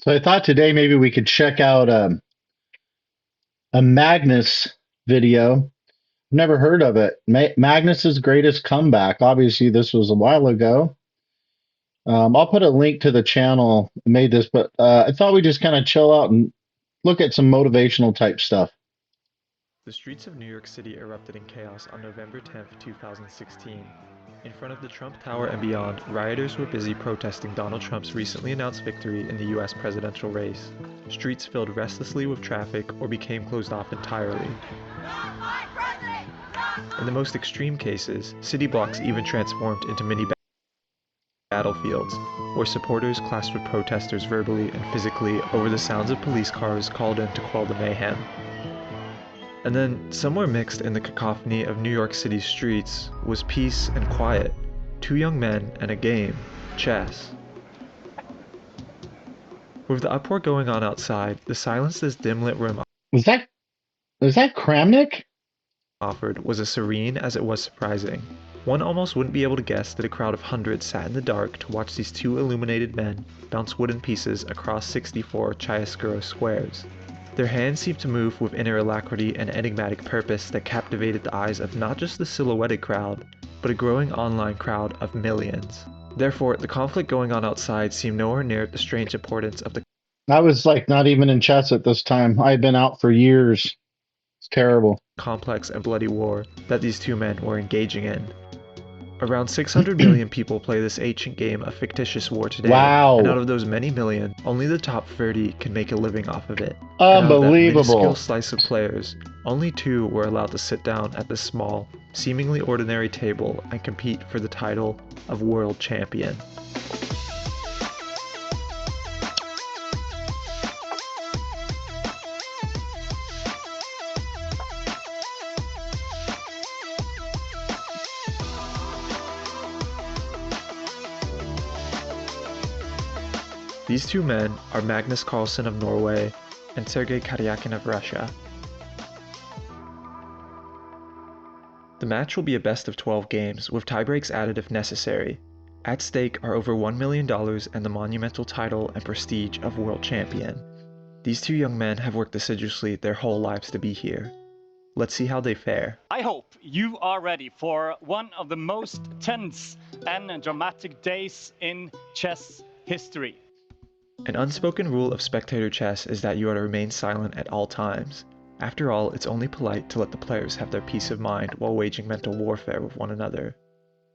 So I thought today maybe we could check out a Magnus video. I've never heard of it. Magnus's greatest comeback. Obviously, this was a while ago. I'll put a link to the channel that made this, but I thought we'd just kind of chill out and look at some motivational type stuff. The streets of New York City erupted in chaos on November 10, 2016. In front of the Trump Tower and beyond, rioters were busy protesting Donald Trump's recently announced victory in the US presidential race. Streets filled restlessly with traffic or became closed off entirely. In the most extreme cases, city blocks even transformed into mini battlefields, where supporters clashed with protesters verbally and physically over the sounds of police cars called in to quell the mayhem. And then, somewhere mixed in the cacophony of New York City's streets was peace and quiet, two young men and a game, chess. With the uproar going on outside, the silence this dim-lit room Was that Kramnik? offered was as serene as it was surprising. One almost wouldn't be able to guess that a crowd of hundreds sat in the dark to watch these two illuminated men bounce wooden pieces across 64 chiaroscuro squares. Their hands seemed to move with inner alacrity and enigmatic purpose that captivated the eyes of not just the silhouetted crowd, but a growing online crowd of millions. Therefore, the conflict going on outside seemed nowhere near the strange importance of the I was like not even in chess at this time. I had been out for years. It's terrible. complex and bloody war that these two men were engaging in. Around 600 million people play this ancient game of fictitious war today, and out Wow. of those many million, only the top 30 can make a living off of it. And out of that minuscule Unbelievable. slice of players, only two were allowed to sit down at this small, seemingly ordinary table and compete for the title of world champion. These two men are Magnus Carlsen of Norway and Sergei Karyakin of Russia. The match will be a best of 12 games, with tiebreaks added if necessary. At stake are over $1 million and the monumental title and prestige of world champion. These two young men have worked assiduously their whole lives to be here. Let's see how they fare. I hope you are ready for one of the most tense and dramatic days in chess history. An unspoken rule of spectator chess is that you are to remain silent at all times. After all, it's only polite to let the players have their peace of mind while waging mental warfare with one another.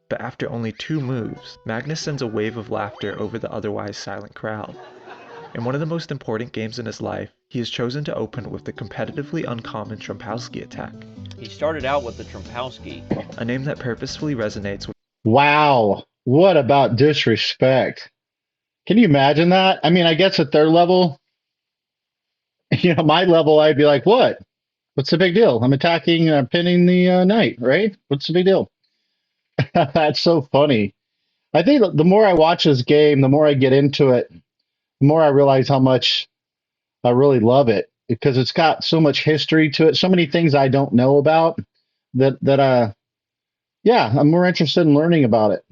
But after only 2 moves, Magnus sends a wave of laughter over the otherwise silent crowd. In one of the most important games in his life, he has chosen to open with the competitively uncommon Trumpowski attack, He started out with the Trumpowski. a name that purposefully resonates with Wow. What about disrespect? Can you imagine that? I mean, I guess at their level, my level, I'd be like, what? What's the big deal? I'm attacking, pinning the knight, right? What's the big deal? That's so funny. I think the more I watch this game, the more I get into it, the more I realize how much I really love it because it's got so much history to it, so many things I don't know about that yeah, I'm more interested in learning about it.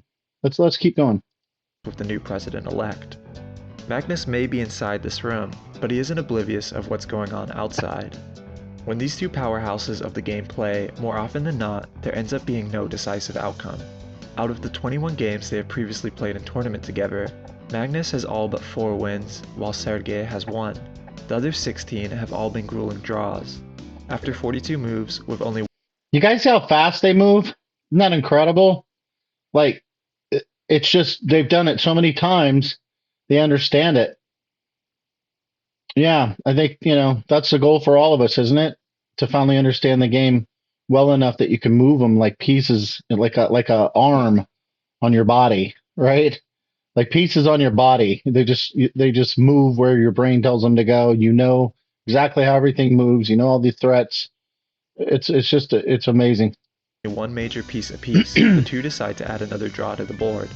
Let's keep going. the new president-elect. Magnus may be inside this room, but he isn't oblivious of what's going on outside. When these two powerhouses of the game play, more often than not, there ends up being no decisive outcome. Out of the 21 games they have previously played in tournament together, Magnus has all but 4 wins, while Sergei has 1. The other 16 have all been grueling draws. After 42 moves, with only You guys see how fast they move? Isn't that incredible? Like, it's just they've done it so many times, they understand it. Yeah, I think, that's the goal for all of us, isn't it? To finally understand the game well enough that you can move them like pieces, like a arm on your body, right? Like pieces on your body. They just move where your brain tells them to go. You know exactly how everything moves. You know all the threats. It's amazing. one major piece apiece, the two decide to add another draw to the board.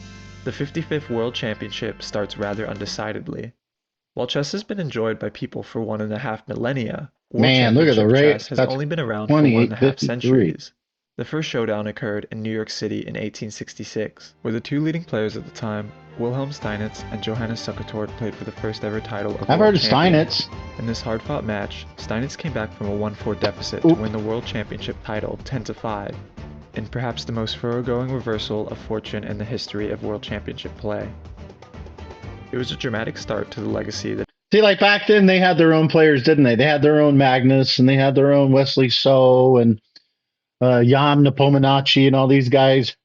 The 55th World Championship starts rather undecidedly. While chess has been enjoyed by people for 1.5 millennia, World Man, look at the Championship rate. chess has That's only been around for 28, 1.5 53. centuries. The first showdown occurred in New York City in 1866, where the two leading players at the time, Wilhelm Steinitz and Johannes Suckertort, played for the first ever title of I've world heard of champion. Steinitz. In this hard-fought match, Steinitz came back from a 1-4 deficit to win the world championship title 10-5, in perhaps the most thoroughgoing reversal of fortune in the history of world championship play. It was a dramatic start to the legacy that See, like back then, they had their own players, didn't they? They had their own Magnus, and they had their own Wesley So and Jan Nepomniachtchi and all these guys.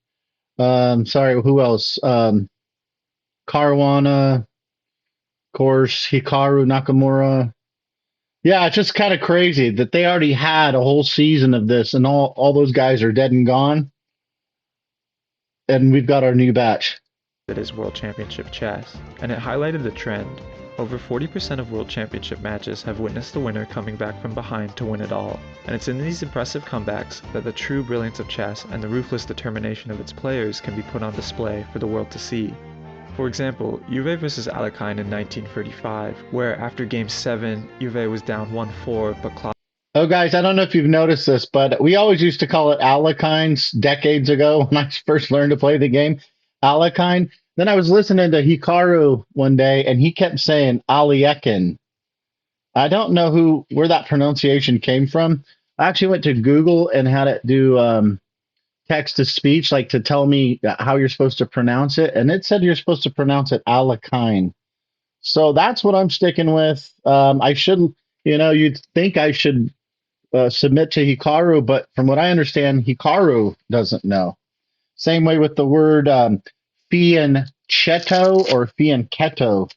Sorry, who else? Caruana, of course, Hikaru Nakamura. Yeah, it's just kind of crazy that they already had a whole season of this, and all those guys are dead and gone. And we've got our new batch. That is World Championship chess, and it highlighted the trend. Over 40% of World Championship matches have witnessed the winner coming back from behind to win it all, and it's in these impressive comebacks that the true brilliance of chess and the ruthless determination of its players can be put on display for the world to see. For example, Juve vs Alekhine in 1935, where after Game 7, Juve was down 1-4, but Oh, guys, I don't know if you've noticed this, but we always used to call it Alekhines decades ago when I first learned to play the game. Alekhine. Then I was listening to Hikaru one day, and he kept saying Aliekin. I don't know where that pronunciation came from. I actually went to Google and had it do text to speech, like to tell me how you're supposed to pronounce it, and it said you're supposed to pronounce it Alekhine. So that's what I'm sticking with. I shouldn't, you'd think I should submit to Hikaru, but from what I understand, Hikaru doesn't know. Same way with the word fianchetto or fianchetto.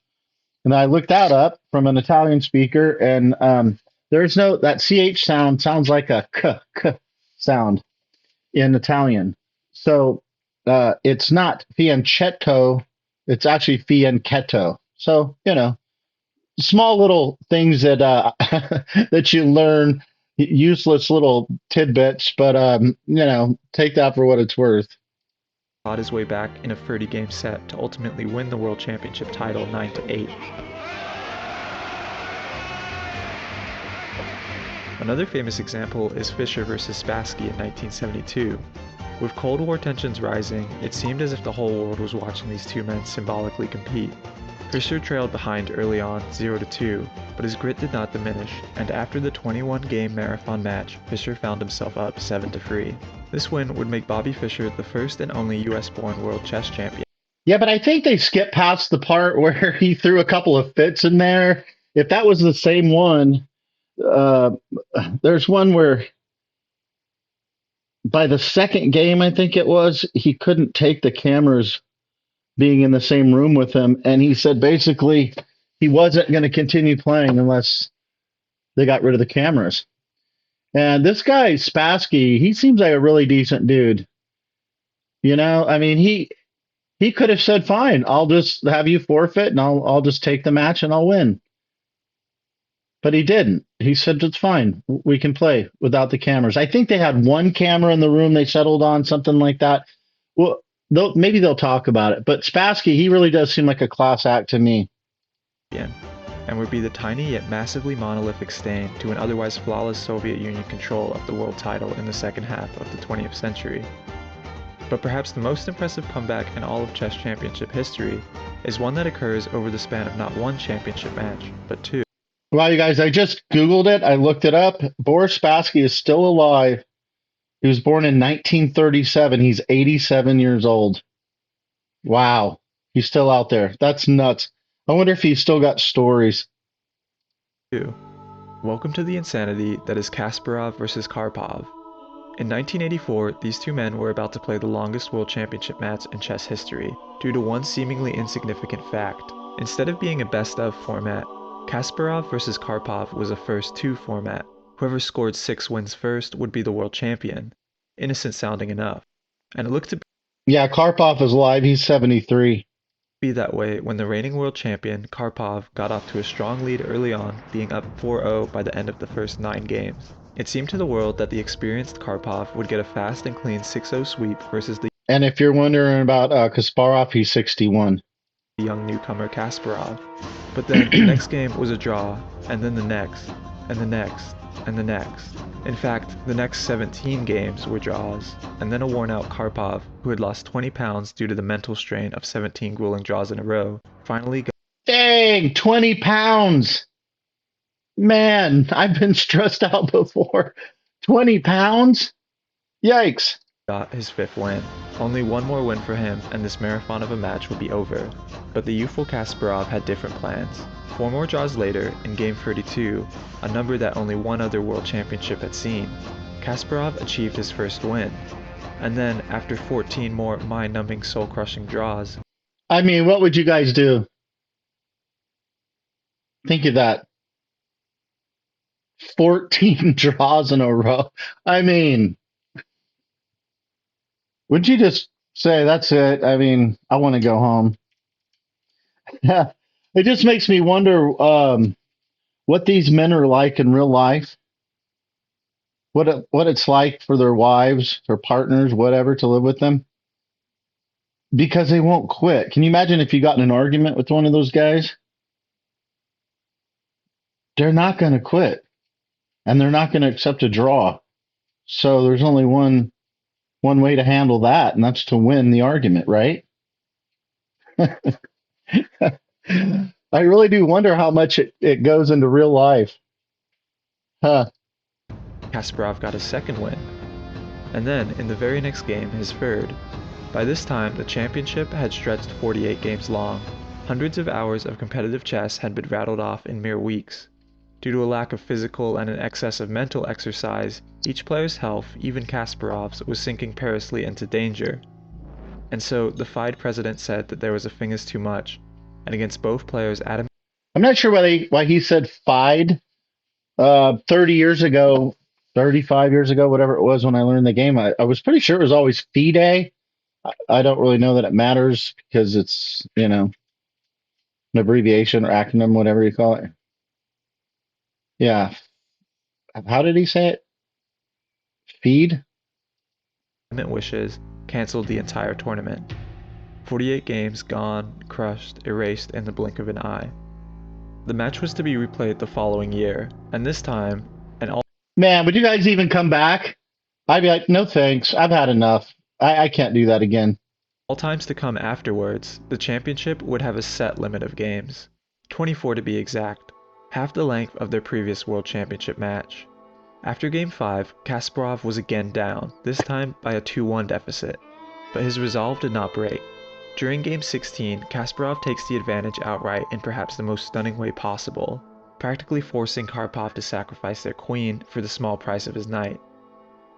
And I looked that up from an Italian speaker, and there's no, that CH sounds like a k sound in Italian. So it's not fianchetto, it's actually fianchetto. So, small little things that that you learn, useless little tidbits, but take that for what it's worth. Fought his way back in a 30-game set to ultimately win the World Championship title 9-8. Another famous example is Fischer vs Spassky in 1972. With Cold War tensions rising, it seemed as if the whole world was watching these two men symbolically compete. Fischer trailed behind early on 0-2, but his grit did not diminish, and after the 21-game marathon match, Fischer found himself up 7-3. This win would make Bobby Fischer the first and only US-born world chess champion. Yeah, but I think they skipped past the part where he threw a couple of fits in there. If that was the same one, there's one where by the second game, I think it was, he couldn't take the cameras being in the same room with him, and he said basically he wasn't going to continue playing unless they got rid of the cameras. And this guy Spassky, he seems like a really decent dude. I mean, he could have said, "Fine, I'll just have you forfeit, and I'll just take the match and I'll win." But he didn't. He said, "It's fine. We can play without the cameras." I think they had one camera in the room they settled on, something like that. Well, maybe they'll talk about it. But Spassky, he really does seem like a class act to me. And would be the tiny yet massively monolithic stain to an otherwise flawless Soviet Union control of the world title in the second half of the 20th century. But perhaps the most impressive comeback in all of chess championship history is one that occurs over the span of not one championship match, but two. Well, you guys, I just Googled it. I looked it up. Boris Spassky is still alive. He was born in 1937. He's 87 years old. Wow. He's still out there. That's nuts. I wonder if he's still got stories. Welcome to the insanity that is Kasparov versus Karpov. In 1984, these two men were about to play the longest world championship match in chess history, due to one seemingly insignificant fact. Instead of being a best-of format, Kasparov versus Karpov was a first-2 format. Whoever scored 6 wins first would be the world champion. Innocent sounding enough. And it looked to Yeah, Karpov is alive. He's 73. Be that way when the reigning world champion, Karpov, got off to a strong lead early on, being up 4-0 by the end of the first 9 games. It seemed to the world that the experienced Karpov would get a fast and clean 6-0 sweep versus the And if you're wondering about Kasparov, he's 61. young newcomer Kasparov. But then the next game was a draw, and then the next. and the next, and the next. In fact, the next 17 games were draws, and then a worn-out Karpov, who had lost 20 pounds due to the mental strain of 17 grueling draws in a row, finally Dang, 20 pounds. Man, I've been stressed out before. 20 pounds? Yikes. got his 5th win. Only one more win for him and this marathon of a match would be over. But the youthful Kasparov had different plans. 4 more draws later, in game 32, a number that only one other world championship had seen, Kasparov achieved his first win. And then, after 14 more mind-numbing, soul-crushing draws, I mean, what would you guys do? Think of that. 14 draws in a row. I mean, would you just say, that's it? I mean, I want to go home. It just makes me wonder what these men are like in real life. What it's like for their wives, their partners, whatever, to live with them. Because they won't quit. Can you imagine if you got in an argument with one of those guys? They're not going to quit. And they're not going to accept a draw. So there's only one way to handle that, and that's to win the argument, right? I really do wonder how much it goes into real life. Huh. Kasparov got his 2nd win. And then, in the very next game, his 3rd. By this time, the championship had stretched 48 games long. Hundreds of hours of competitive chess had been rattled off in mere weeks. Due to a lack of physical and an excess of mental exercise, each player's health, even Kasparov's, was sinking perilously into danger. And so, the FIDE president said that there was a thing is too much, and against both players, Adam. I'm not sure why he said FIDE. 30 years ago, 35 years ago, whatever it was when I learned the game, I was pretty sure it was always FIDE. I don't really know that it matters because it's, an abbreviation or acronym, whatever you call it. Yeah. How did he say it? Feed? Wishes canceled the entire tournament. 48 games gone, crushed, erased in the blink of an eye. The match was to be replayed the following year, and this time, Man, would you guys even come back? I'd be like, no thanks, I've had enough. I can't do that again. all times to come afterwards, the championship would have a set limit of games. 24 to be exact, half the length of their previous World Championship match. After Game 5, Kasparov was again down, this time by a 2-1 deficit. But his resolve did not break. During Game 16, Kasparov takes the advantage outright in perhaps the most stunning way possible, practically forcing Karpov to sacrifice their queen for the small price of his knight.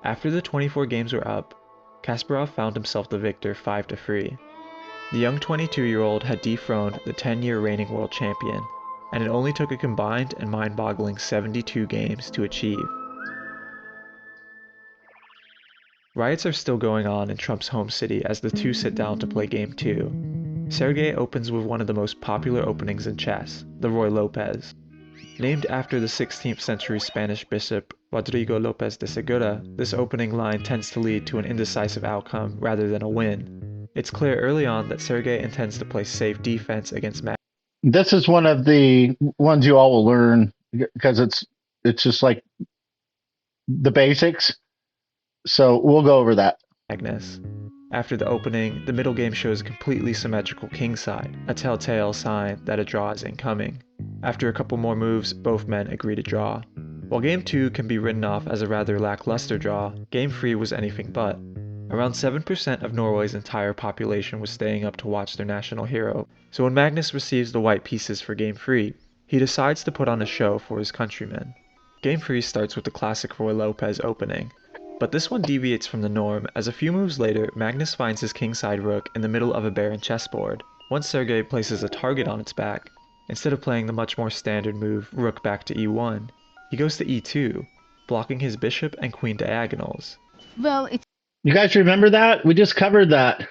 After the 24 games were up, Kasparov found himself the victor 5-3. The young 22-year-old had dethroned the 10-year reigning world champion, and it only took a combined and mind-boggling 72 games to achieve. Riots are still going on in Trump's home city as the two sit down to play Game 2. Sergei opens with one of the most popular openings in chess, the Ruy Lopez. Named after the 16th century Spanish bishop Rodrigo López de Segura, this opening line tends to lead to an indecisive outcome rather than a win. It's clear early on that Sergei intends to play safe defense against Magnus. This is one of the ones you all will learn because it's just like the basics. So we'll go over that. After the opening, the middle game shows completely symmetrical kingside, a telltale sign that a draw is incoming. After a couple more moves, both men agree to draw. While Game 2 can be written off as a rather lackluster draw, Game 3 was anything but. Around 7% of Norway's entire population was staying up to watch their national hero, so when Magnus receives the white pieces for Game 3, he decides to put on a show for his countrymen. Game 3 starts with the classic Ruy Lopez opening. But this one deviates from the norm, as a few moves later, Magnus finds his kingside rook in the middle of a barren chessboard. Once Sergei places a target on its back, instead of playing the much more standard move rook back to e1, he goes to e2, blocking his bishop and queen diagonals. Well, it's... You guys remember that? We just covered that.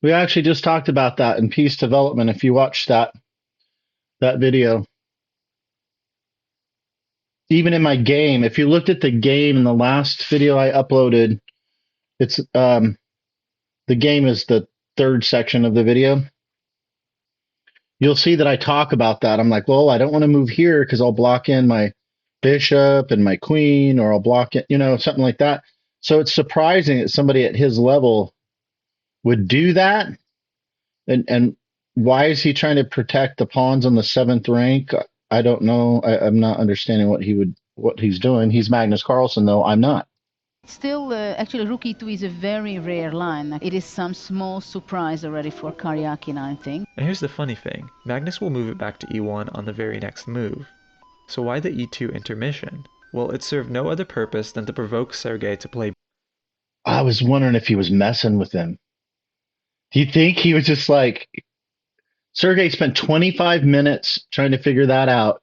We actually just talked about that in Peace Development if you watched that video. Even in my game, if you looked at the game in the last video I uploaded, it's the game is the third section of the video. you'll see that I talk about that. I'm like, well, I don't want to move here because I'll block in my bishop and my queen, or I'll block it, something like that. So it's surprising that somebody at his level would do that. And why is he trying to protect the pawns on the 7th rank? I don't know. I'm not understanding what he's doing. He's Magnus Carlsen, though. I'm not. Still, actually, rook e2 is a very rare line. It is some small surprise already for Karyakin, I think. And here's the funny thing. Magnus will move it back to e1 on the very next move. So why the e2 intermission? Well, it served no other purpose than to provoke Sergei to play. I was wondering if he was messing with him. Do you think he was just like... Sergei spent 25 minutes trying to figure that out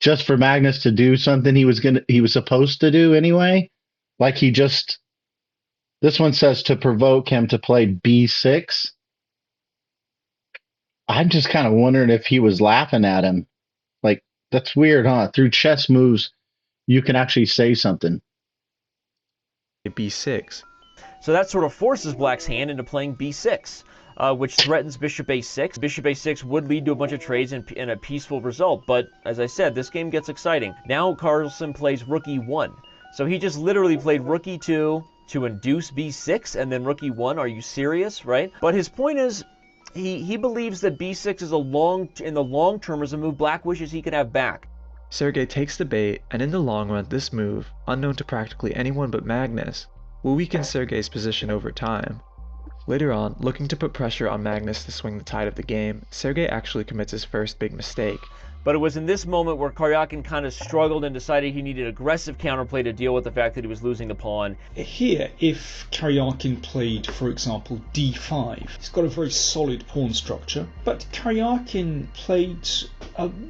just for Magnus to do something he was supposed to do anyway? Like this one says to provoke him to play b6. I'm just kind of wondering if he was laughing at him. Like, that's weird, huh? Through chess moves, you can actually say something. b6. So that sort of forces Black's hand into playing b6, which threatens bishop a6. Bishop a6 would lead to a bunch of trades and a peaceful result, but as I said, this game gets exciting. Now Carlsen plays rook e1. So he just literally played rook e2 to induce b6 and then rook e1. Are you serious, right? But his point is, he believes that b6 is in the long term is a move Black wishes he could have back. Sergei takes the bait, and in the long run, this move, unknown to practically anyone but Magnus, will weaken Sergei's position over time. Later on, looking to put pressure on Magnus to swing the tide of the game, Sergei actually commits his first big mistake. But it was in this moment where Karyakin kind of struggled and decided he needed aggressive counterplay to deal with the fact that he was losing the pawn. Here, if Karyakin played, for example, d5, he's got a very solid pawn structure, but Karyakin played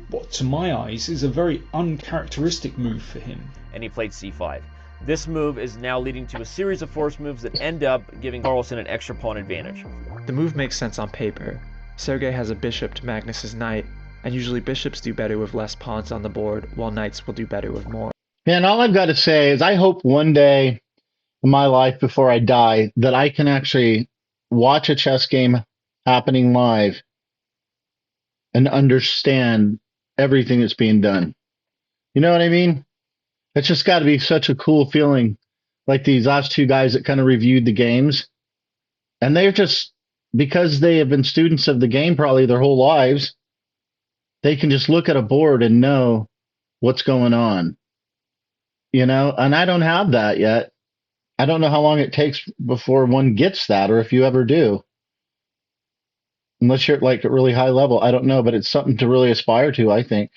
what to my eyes is a very uncharacteristic move for him. And he played c5. This move is now leading to a series of forced moves that end up giving Carlsen an extra pawn advantage. The move makes sense on paper. Sergei has a bishop to Magnus's knight, and usually bishops do better with less pawns on the board, while knights will do better with more. Man, all I've got to say is I hope one day in my life before I die that I can actually watch a chess game happening live and understand everything that's being done. You know what I mean? It's just got to be such a cool feeling, like these last two guys that kind of reviewed the games. And they're just, because they have been students of the game probably their whole lives, they can just look at a board and know what's going on. And I don't have that yet. I don't know how long it takes before one gets that, or if you ever do. Unless you're at like a really high level. I don't know, but it's something to really aspire to, I think.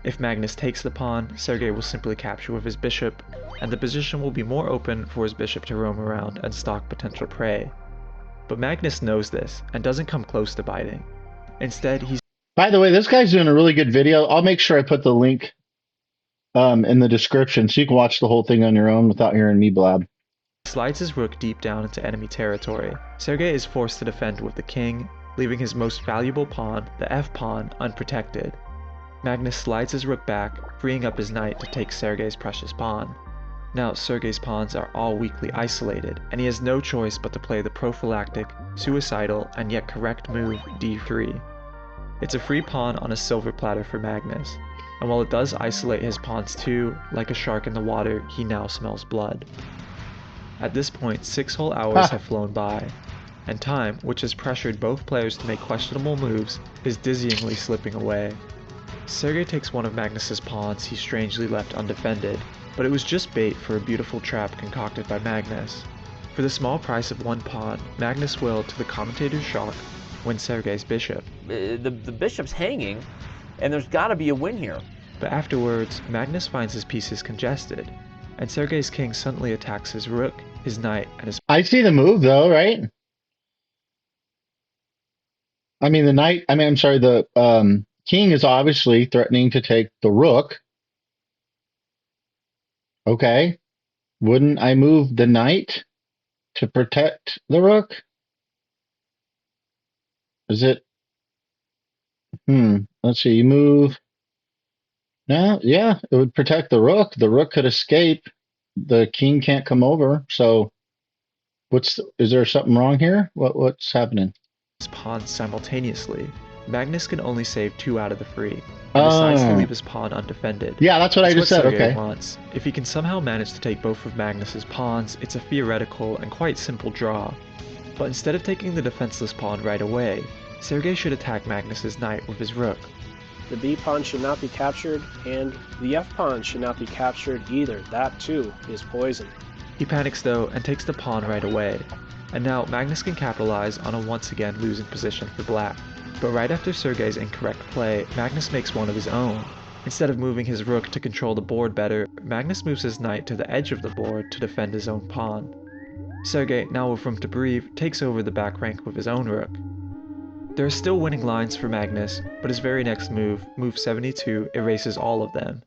If Magnus takes the pawn, Sergei will simply capture with his bishop, and the position will be more open for his bishop to roam around and stalk potential prey. But Magnus knows this, and doesn't come close to biting. Instead, he's... By the way, this guy's doing a really good video. I'll make sure I put the link in the description so you can watch the whole thing on your own without hearing me blab. Slides his rook deep down into enemy territory. Sergei is forced to defend with the king, leaving his most valuable pawn, the f-pawn, unprotected. Magnus slides his rook back, freeing up his knight to take Sergei's precious pawn. Now, Sergei's pawns are all weakly isolated, and he has no choice but to play the prophylactic, suicidal, and yet correct move d3. It's a free pawn on a silver platter for Magnus, and while it does isolate his pawns too, like a shark in the water, he now smells blood. At this point, 6 whole hours have flown by, and time, which has pressured both players to make questionable moves, is dizzyingly slipping away. Sergei takes one of Magnus's pawns he strangely left undefended, but it was just bait for a beautiful trap concocted by Magnus. For the small price of 1 pawn, Magnus will, to the commentator's shock, win Sergei's bishop. The bishop's hanging, and there's got to be a win here. But afterwards, Magnus finds his pieces congested, and Sergei's king suddenly attacks his rook, his knight, and his... I see the move though, right? I mean, the king is obviously threatening to take the rook. Okay. Wouldn't I move the knight to protect the rook? Is it? Let's see. You move. No, yeah, it would protect the rook. The rook could escape. The king can't come over. So, is there something wrong here? What's happening? pawns simultaneously. Magnus can only save 2 out of the 3, and decides to leave his pawn undefended. Yeah, that's what I just said, Sergei okay. wants. If he can somehow manage to take both of Magnus's pawns, it's a theoretical and quite simple draw. But instead of taking the defenseless pawn right away, Sergei should attack Magnus's knight with his rook. The B pawn should not be captured, and the F pawn should not be captured either. That too is poison. He panics though and takes the pawn right away. And now Magnus can capitalize on a once again losing position for black. But right after Sergei's incorrect play, Magnus makes one of his own. Instead of moving his rook to control the board better, Magnus moves his knight to the edge of the board to defend his own pawn. Sergei, now with room to breathe, takes over the back rank with his own rook. There are still winning lines for Magnus, but his very next move, move 72, erases all of them.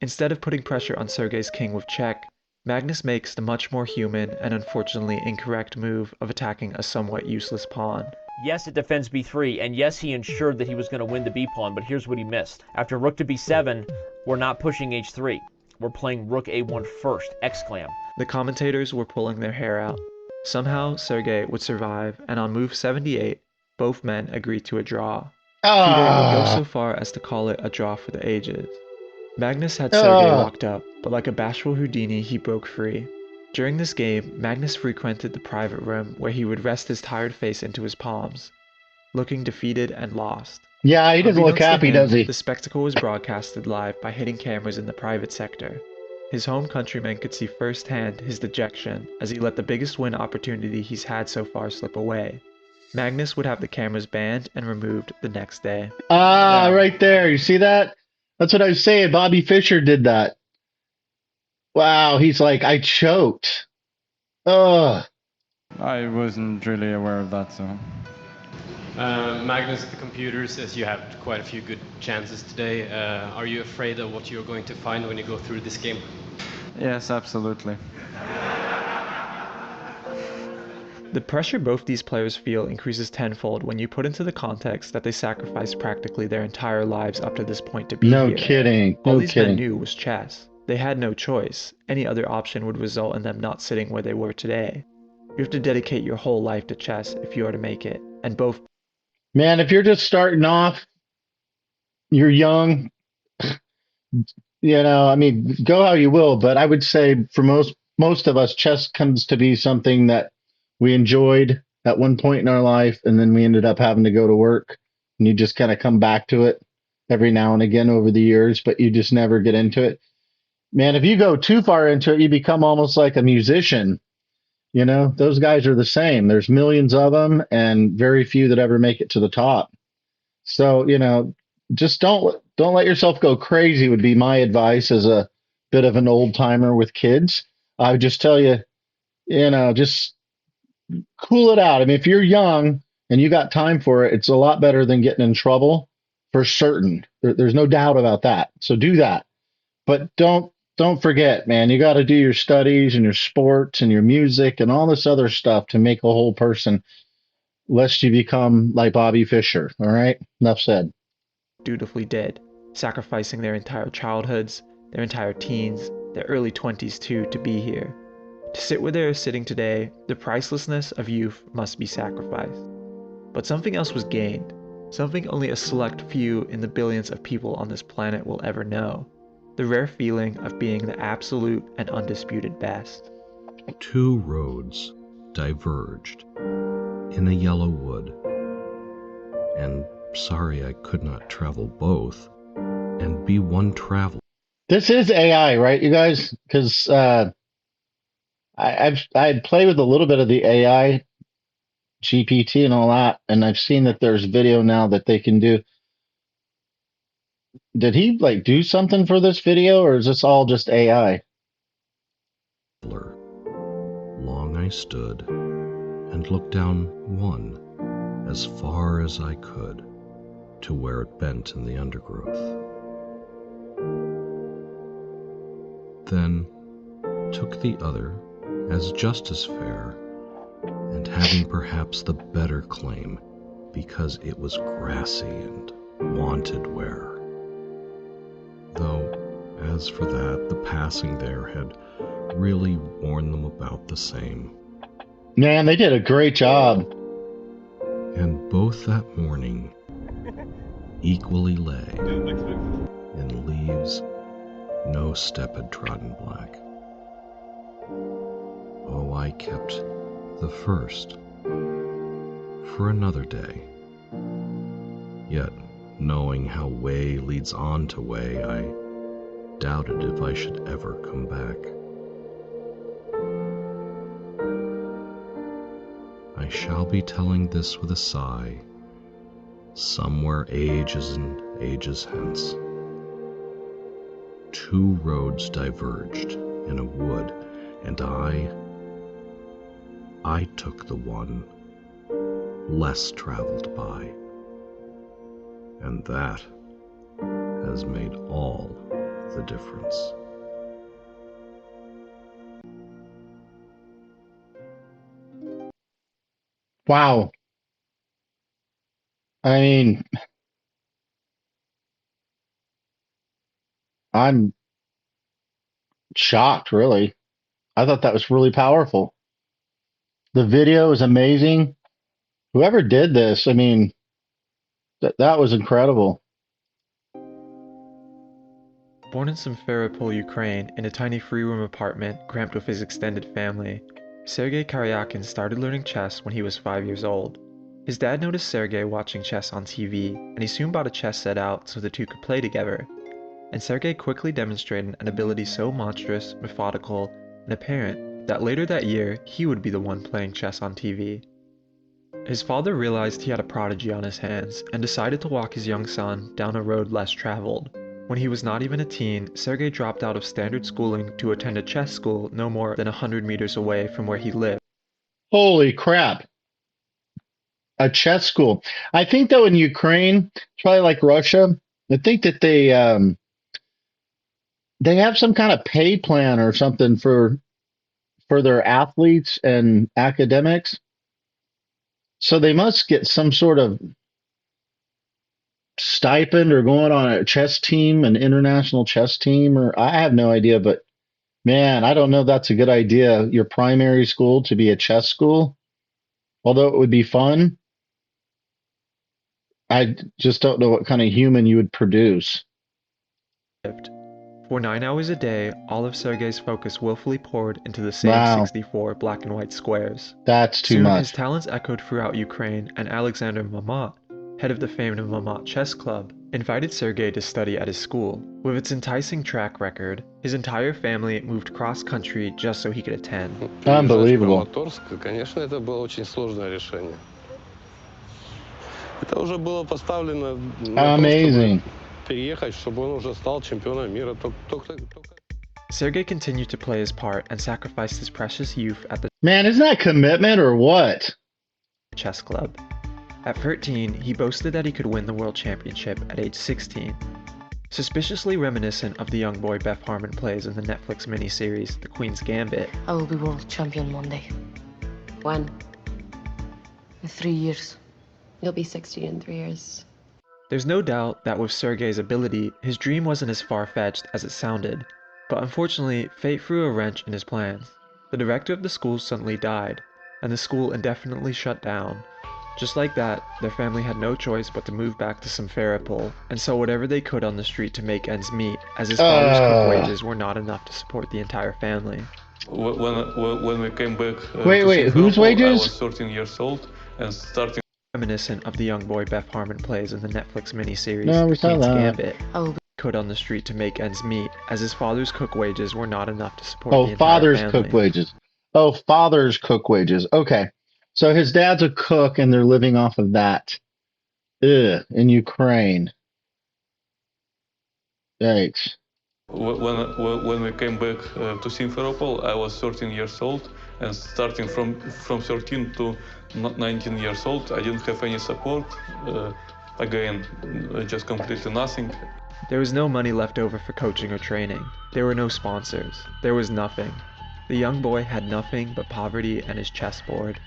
Instead of putting pressure on Sergei's king with check, Magnus makes the much more human and unfortunately incorrect move of attacking a somewhat useless pawn. Yes, it defends b3, and yes, he ensured that he was going to win the b pawn, but here's what he missed. After rook to b7, we're not pushing h3. We're playing rook a1 first, exclam. The commentators were pulling their hair out. Somehow, Sergei would survive, and on move 78, both men agreed to a draw. Peter would go so far as to call it a draw for the ages. Magnus had Sergei locked up, but like a bashful Houdini, he broke free. During this game, Magnus frequented the private room where he would rest his tired face into his palms, looking defeated and lost. Yeah, he doesn't look happy, does he? The spectacle was broadcasted live by hidden cameras in the private sector. His home countrymen could see firsthand his dejection as he let the biggest win opportunity he's had so far slip away. Magnus would have the cameras banned and removed the next day. Right there. You see that? That's what I was saying. Bobby Fischer did that. Wow, he's like, I choked. Ugh. I wasn't really aware of that, so. Magnus, the computer says you have quite a few good chances today. Are you afraid of what you're going to find when you go through this game? Yes, absolutely. The pressure both these players feel increases tenfold when you put into the context that they sacrificed practically their entire lives up to this point to be here. No kidding. All these men knew was chess. They had no choice. Any other option would result in them not sitting where they were today. You have to dedicate your whole life to chess if you are to make it. And both... Man, if you're just starting off, you're young, I mean, go how you will, but I would say for most of us, chess comes to be something that we enjoyed at one point in our life, and then we ended up having to go to work, and you just kind of come back to it every now and again over the years, but you just never get into it. Man, if you go too far into it, you become almost like a musician. Those guys are the same. There's millions of them and very few that ever make it to the top. So, just don't let yourself go crazy would be my advice as a bit of an old timer with kids. I would just tell you, just cool it out. I mean, if you're young and you got time for it, it's a lot better than getting in trouble for certain. There's no doubt about that. So do that. But don't forget, man, you got to do your studies and your sports and your music and all this other stuff to make a whole person, lest you become like Bobby Fischer. All right? Enough said. Dutifully did, sacrificing their entire childhoods, their entire teens, their early 20s too, to be here. To sit where they are sitting today, the pricelessness of youth must be sacrificed. But something else was gained, something only a select few in the billions of people on this planet will ever know. The rare feeling of being the absolute and undisputed best. 2 roads diverged in a yellow wood, and sorry I could not travel both and be one traveler. This is AI, right, you guys? Because I'd play with a little bit of the AI GPT and all that, and I've seen that there's video now that they can do. Did he do something for this video, or is this all just AI? Long I stood and looked down one as far as I could to where it bent in the undergrowth. Then took the other as just as fair, and having perhaps the better claim because it was grassy and wanted wear. Though, as for that, the passing there had really worn them about the same. Man, they did a great job. And both that morning equally lay in leaves no step had trodden black. Oh, I kept the first for another day. Yet, knowing how way leads on to way, I doubted if I should ever come back. I shall be telling this with a sigh, somewhere ages and ages hence. Two roads diverged in a wood, and I took the one less traveled by. And that has made all the difference. Wow. I mean, I'm shocked, really. I thought that was really powerful. The video is amazing. Whoever did this, I mean, that was incredible. Born in Simferopol, Ukraine, in a tiny free-room apartment cramped with his extended family, Sergei Karyakin started learning chess when he was 5 years old. His dad noticed Sergei watching chess on TV, and he soon bought a chess set out so the two could play together. And Sergei quickly demonstrated an ability so monstrous, methodical, and apparent that later that year he would be the one playing chess on TV. His father realized he had a prodigy on his hands and decided to walk his young son down a road less traveled. When he was not even a teen, Sergei dropped out of standard schooling to attend a chess school no more than 100 meters away from where he lived. Holy crap. A chess school. I think, though, in Ukraine, probably like Russia, I think that they have some kind of pay plan or something for their athletes and academics. So they must get some sort of stipend or going on a chess team, an international chess team, or I have no idea, but man, I don't know if that's a good idea, your primary school to be a chess school. Although it would be fun, I just don't know what kind of human you would produce. For 9 hours a day, all of Sergei's focus willfully poured into the same 64 black and white squares. That's too Soon, much. his talents echoed throughout Ukraine, and Alexander Mamat, head of the famed Mamat Chess Club, invited Sergei to study at his school. With its enticing track record, his entire family moved cross-country just so he could attend. Unbelievable. Конечно, это было очень сложное решение. Это уже было поставлено на то, чтобы переехать, чтобы он уже стал чемпионом мира. Sergei continued to play his part and sacrificed his precious youth at the Man, isn't that commitment or what? chess club. At 13, he boasted that he could win the world championship at age 16. Suspiciously reminiscent of the young boy Beth Harmon plays in the Netflix miniseries The Queen's Gambit. I will be world champion one day. When? In 3 years. You'll be 60 in 3 years. There's no doubt that with Sergei's ability, his dream wasn't as far-fetched as it sounded. But unfortunately, fate threw a wrench in his plans. The director of the school suddenly died, and the school indefinitely shut down. Just like that, their family had no choice but to move back to Simferopol, and sell whatever they could on the street to make ends meet, as his father's cook wages were not enough to support the entire family. When we came back wait, whose wages? I was 13 years old and starting Reminiscent of the young boy Beth Harmon plays in the Netflix miniseries No, we The saw Queen's that. Gambit. Could on the street to make ends meet, as his father's cook wages were not enough to support the entire father's family. cook wages. Oh, father's cook wages. Okay. So his dad's a cook and they're living off of that. In Ukraine. Yikes. when we came back to Simferopol, I was 13 years old, and starting from 13 to 19 years old, I didn't have any support. Again, just completely nothing. There was no money left over for coaching or training. There were no sponsors. There was nothing. The young boy had nothing but poverty and his chessboard.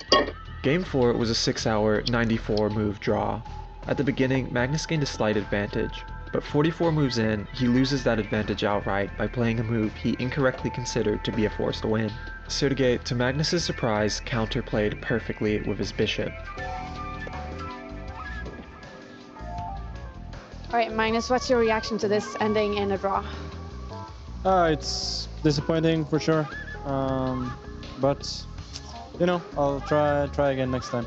Game 4 was a 6-hour, 94-move draw. At the beginning, Magnus gained a slight advantage, but 44 moves in, he loses that advantage outright by playing a move he incorrectly considered to be a forced win. Sergei, to Magnus's surprise, counterplayed perfectly with his bishop. All right, Magnus, what's your reaction to this ending in a draw? It's disappointing for sure, but you know, I'll try again next time.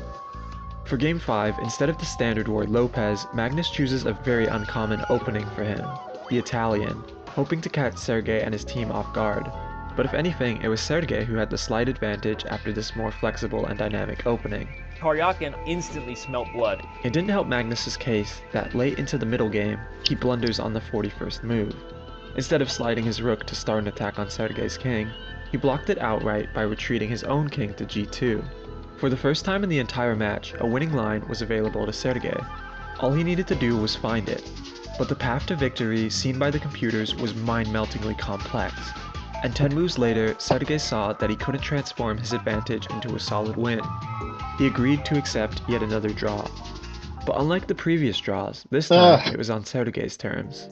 For Game 5, instead of the standard word Lopez, Magnus chooses a very uncommon opening for him, the Italian, hoping to catch Sergei and his team off guard. But if anything, it was Sergei who had the slight advantage after this more flexible and dynamic opening. Karyakin instantly smelt blood. It didn't help Magnus's case that late into the middle game, he blunders on the 41st move. Instead of sliding his rook to start an attack on Sergei's king, he blocked it outright by retreating his own king to g2. For the first time in the entire match, a winning line was available to Sergei. All he needed to do was find it. But the path to victory seen by the computers was mind-meltingly complex. And 10 moves later, Sergei saw that he couldn't transform his advantage into a solid win. He agreed to accept yet another draw. But unlike the previous draws, this time it was on Sergei's terms.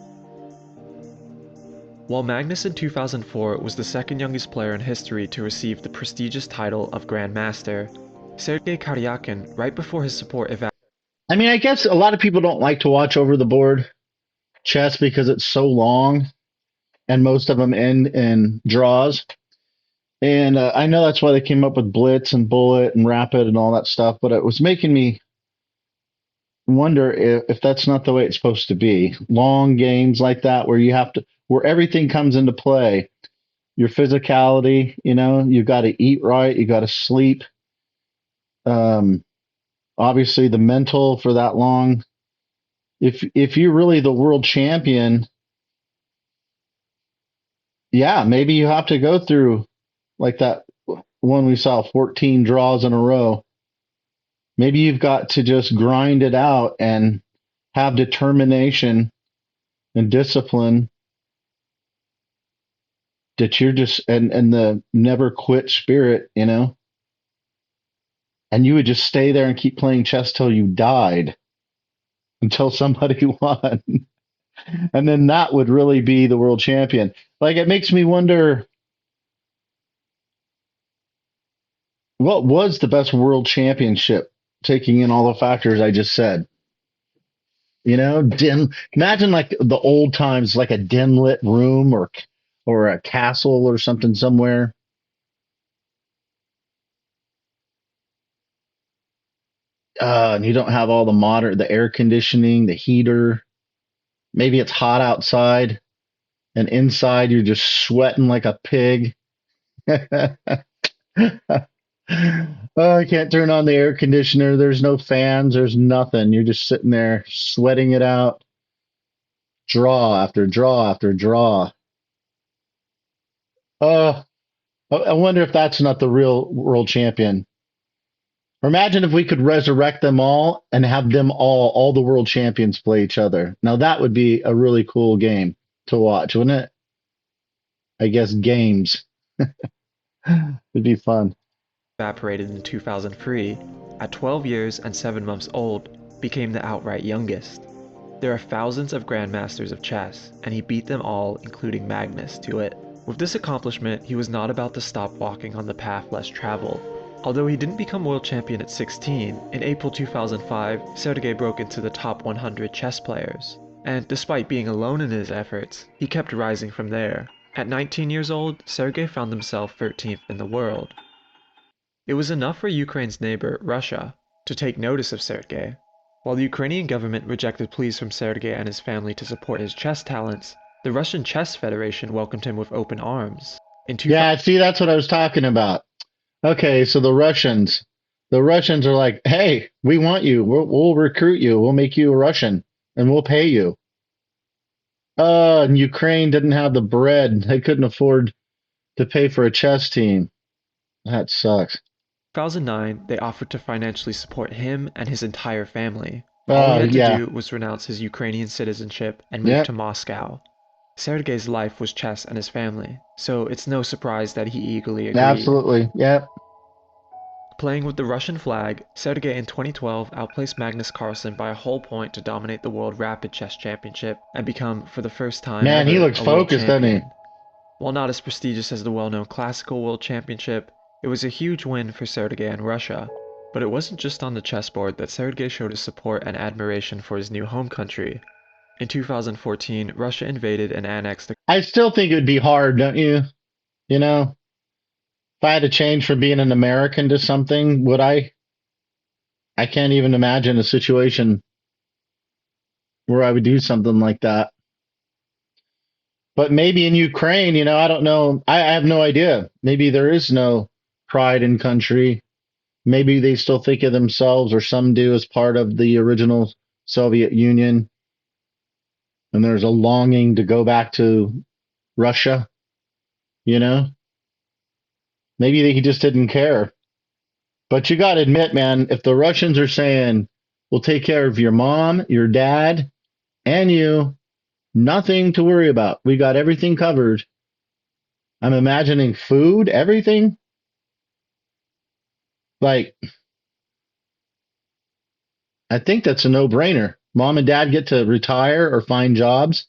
While Magnus in 2004 was the second youngest player in history to receive the prestigious title of Grandmaster, Sergei Karyakin, right before his support I mean, I guess a lot of people don't like to watch over the board chess because it's so long, and most of them end in draws. And I know that's why they came up with Blitz and Bullet and Rapid and all that stuff, but it was making me wonder if that's not the way it's supposed to be. Long games like that where everything comes into play. Your physicality, you got to eat right, you got to sleep. Obviously the mental for that long. If you're really the world champion, yeah, maybe you have to go through like that one we saw, 14 draws in a row. Maybe you've got to just grind it out and have determination and discipline that you're just, and the never quit spirit, and you would just stay there and keep playing chess till you died, until somebody won. And then that would really be the world champion. Like, it makes me wonder, what was the best world championship, taking in all the factors I just said? Imagine like the old times, like a dim lit room or a castle or something somewhere. And you don't have all the air conditioning, the heater. Maybe it's hot outside, and inside you're just sweating like a pig. Oh, I can't turn on the air conditioner. There's no fans. There's nothing. You're just sitting there sweating it out. Draw after draw after draw. I wonder if that's not the real world champion. Or imagine if we could resurrect them all and have them all the world champions play each other. Now that would be a really cool game to watch, wouldn't it? I guess games. It'd be fun. Evaporated in 2003, at 12 years and 7 months old, became the outright youngest. There are thousands of grandmasters of chess, and he beat them all, including Magnus, to it. With this accomplishment, he was not about to stop walking on the path less traveled. Although he didn't become world champion at 16, in April 2005, Sergei broke into the top 100 chess players. And despite being alone in his efforts, he kept rising from there. At 19 years old, Sergei found himself 13th in the world. It was enough for Ukraine's neighbor, Russia, to take notice of Sergei. While the Ukrainian government rejected pleas from Sergei and his family to support his chess talents, the Russian Chess Federation welcomed him with open arms. Yeah, see, that's what I was talking about. Okay, so the Russians are like, hey, we want you. We'll recruit you. We'll make you a Russian, and we'll pay you. And Ukraine didn't have the bread. They couldn't afford to pay for a chess team. That sucks. 2009, they offered to financially support him and his entire family. All he had to do was renounce his Ukrainian citizenship and move to Moscow. Sergei's life was chess and his family, so it's no surprise that he eagerly agreed. Absolutely, yep. Playing with the Russian flag, Sergei in 2012 outplaced Magnus Carlsen by a whole point to dominate the World Rapid Chess Championship and become, for the first time ever, he looks focused, doesn't he? While not as prestigious as the well-known Classical World Championship, it was a huge win for Sergei and Russia. But it wasn't just on the chessboard that Sergei showed his support and admiration for his new home country. In 2014, Russia invaded and annexed the I still think it would be hard, don't you? You know, if I had to change from being an American to something, would I? I can't even imagine a situation where I would do something like that. But maybe in Ukraine, I don't know. I have no idea. Maybe there is no pride in country. Maybe they still think of themselves, or some do, as part of the original Soviet Union. And there's a longing to go back to Russia, Maybe he just didn't care. But you got to admit, man, if the Russians are saying, we'll take care of your mom, your dad, and you, nothing to worry about. We got everything covered. I'm imagining food, everything. Like, I think that's a no-brainer. Mom and dad get to retire or find jobs.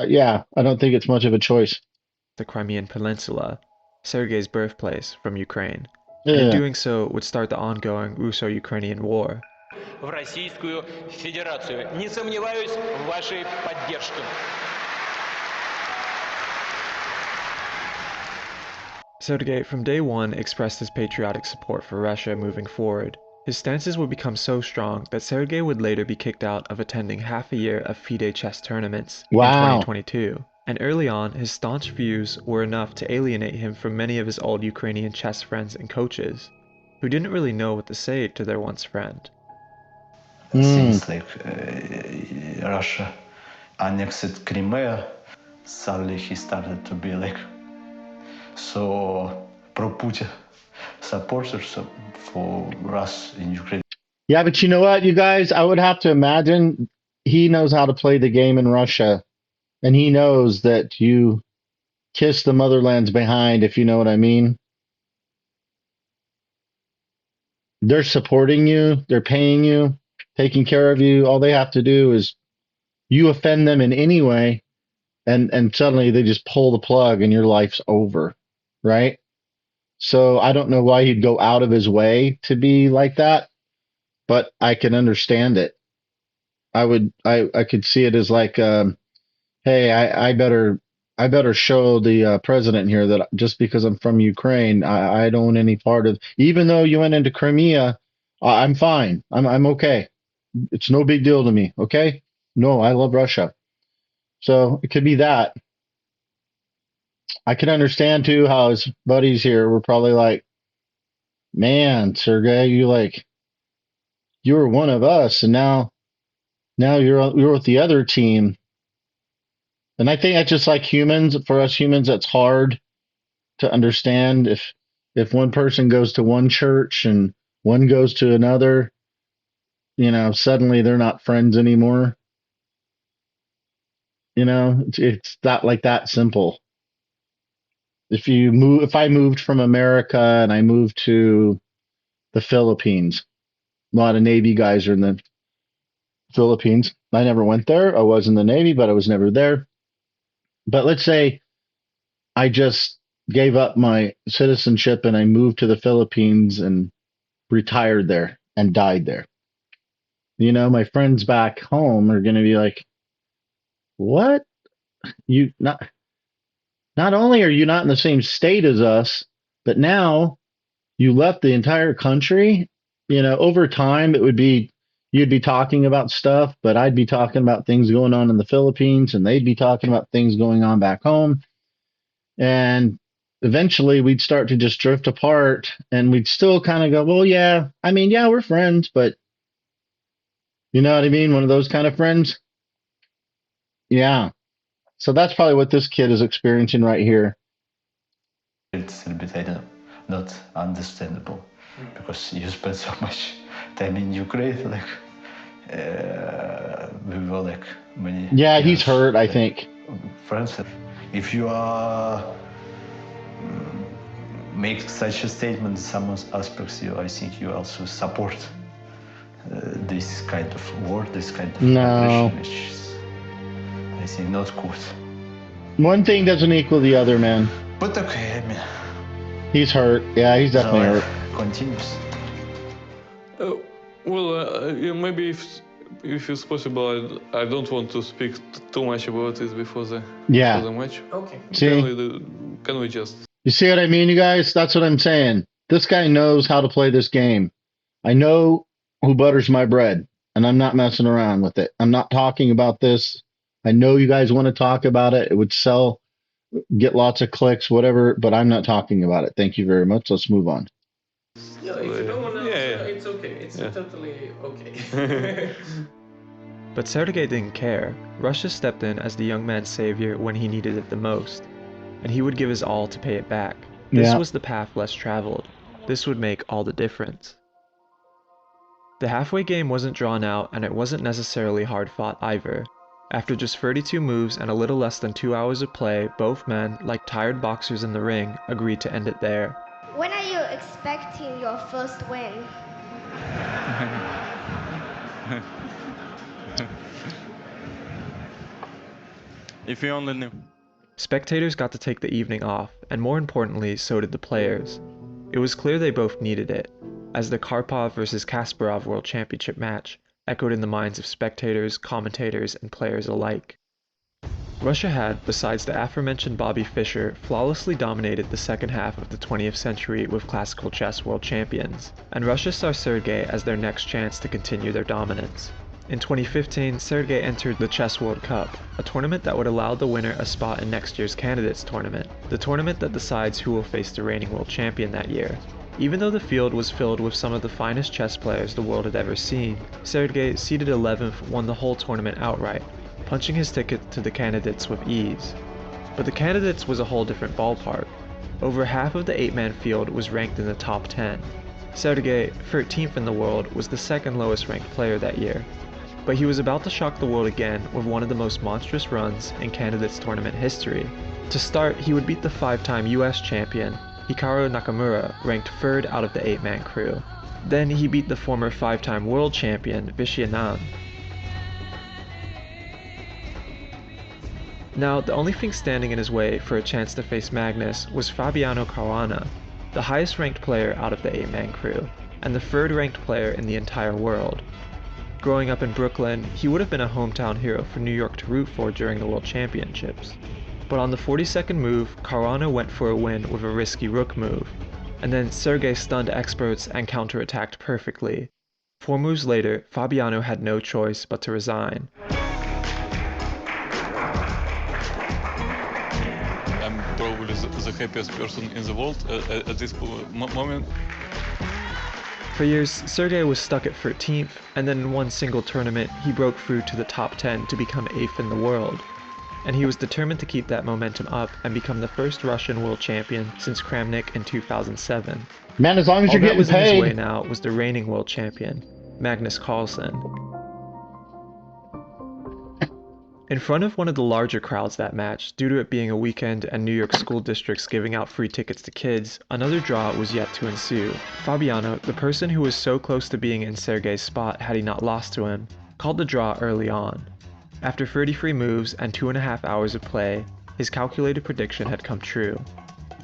Yeah, I don't think it's much of a choice. The Crimean Peninsula, Sergei's birthplace, from Ukraine. Yeah. And in doing so would start the ongoing Russo-Ukrainian War. В Российскую Федерацию. Не сомневаюсь в вашей поддержке. Sergei, from day one, expressed his patriotic support for Russia moving forward. His stances would become so strong that Sergei would later be kicked out of attending half a year of FIDE chess tournaments in 2022. And early on, his staunch views were enough to alienate him from many of his old Ukrainian chess friends and coaches, who didn't really know what to say to their once friend. Since Russia annexed Crimea, suddenly he started to be so pro-Putin supporters for us in Ukraine. Yeah, but you know what, you guys? I would have to imagine he knows how to play the game in Russia, and he knows that you kiss the motherlands behind, if you know what I mean. They're supporting you, they're paying you, taking care of you. All they have to do is you offend them in any way, and suddenly they just pull the plug and your life's over, right? So I don't know why he'd go out of his way to be like that, but I can understand it. I could see it as like, hey, I better show the president here that just because I'm from Ukraine, I don't want any part of. Even though you went into Crimea, I'm fine. I'm okay. It's no big deal to me. Okay? No, I love Russia. So it could be that. I can understand too how his buddies here were probably like, man, Sergei, you were one of us, and now you're with the other team. And I think that's just like humans. For us humans, that's hard to understand. If one person goes to one church and one goes to another, suddenly they're not friends anymore. It's not like that simple. If I moved from America and I moved to the Philippines, a lot of Navy guys are in the Philippines. I never went there. I was in the Navy, but I was never there. But let's say I just gave up my citizenship and I moved to the Philippines and retired there and died there. My friends back home are going to be like, what? Not only are you not in the same state as us, but now you left the entire country. Over time, you'd be talking about stuff, but I'd be talking about things going on in the Philippines, and they'd be talking about things going on back home. And eventually we'd start to just drift apart, and we'd still kind of go, well, yeah, we're friends, but you know what I mean? One of those kind of friends. Yeah. So that's probably what this kid is experiencing right here. It's a bit, not understandable, because you spend so much time in Ukraine, we were many. Yeah, he's hurt, I think. Friends, if you make such a statement in some aspects, I think you also support this kind of war, this kind of aggression, which is, I think, not good. One thing doesn't equal the other, man. But okay, he's hurt. Yeah, he's definitely hurt. Continues. Well, maybe if it's possible, I don't want to speak too much about it before the match. Okay. See? Can we just? You see what I mean, you guys? That's what I'm saying. This guy knows how to play this game. I know who butters my bread, and I'm not messing around with it. I'm not talking about this. I know you guys want to talk about it. It would sell, get lots of clicks, whatever, but I'm not talking about it. Thank you very much. Let's move on. No, if you don't want to answer, it's okay. It's totally okay. But Sergei didn't care. Russia stepped in as the young man's savior when he needed it the most, and he would give his all to pay it back. This was the path less traveled. This would make all the difference. The halfway game wasn't drawn out, and it wasn't necessarily hard-fought either. After just 32 moves and a little less than 2 hours of play, both men, like tired boxers in the ring, agreed to end it there. When are you expecting your first win? If you only knew. Spectators got to take the evening off, and more importantly, so did the players. It was clear they both needed it, as the Karpov vs. Kasparov World Championship match echoed in the minds of spectators, commentators, and players alike. Russia had, besides the aforementioned Bobby Fischer, flawlessly dominated the second half of the 20th century with classical chess world champions, and Russia saw Sergei as their next chance to continue their dominance. In 2015, Sergei entered the Chess World Cup, a tournament that would allow the winner a spot in next year's Candidates Tournament, the tournament that decides who will face the reigning world champion that year. Even though the field was filled with some of the finest chess players the world had ever seen, Sergei, seeded 11th, won the whole tournament outright, punching his ticket to the Candidates with ease. But the Candidates was a whole different ballpark. Over half of the 8-man field was ranked in the top 10. Sergei, 13th in the world, was the second lowest ranked player that year. But he was about to shock the world again with one of the most monstrous runs in Candidates Tournament history. To start, he would beat the 5-time US champion, Hikaru Nakamura, ranked 3rd out of the 8-man crew. Then he beat the former 5-time world champion, Fischer. Now, the only thing standing in his way for a chance to face Magnus was Fabiano Caruana, the highest ranked player out of the 8-man crew, and the 3rd ranked player in the entire world. Growing up in Brooklyn, he would have been a hometown hero for New York to root for during the World Championships. But on the 42nd move, Caruana went for a win with a risky rook move, and then Sergei stunned experts and counterattacked perfectly. 4 moves later, Fabiano had no choice but to resign. I'm probably the happiest person in the world at this moment. For years, Sergei was stuck at 13th, and then in one single tournament, he broke through to the top 10 to become 8th in the world. And he was determined to keep that momentum up and become the first Russian world champion since Kramnik in 2007. Man, as long as you're getting paid. All that was in his way paid. now was the reigning world champion, Magnus Carlsen. In front of one of the larger crowds that match, due to it being a weekend and New York school districts giving out free tickets to kids, another draw was yet to ensue. Fabiano, the person who was so close to being in Sergei's spot had he not lost to him, called the draw early on. After 33 moves and 2.5 hours of play, his calculated prediction had come true.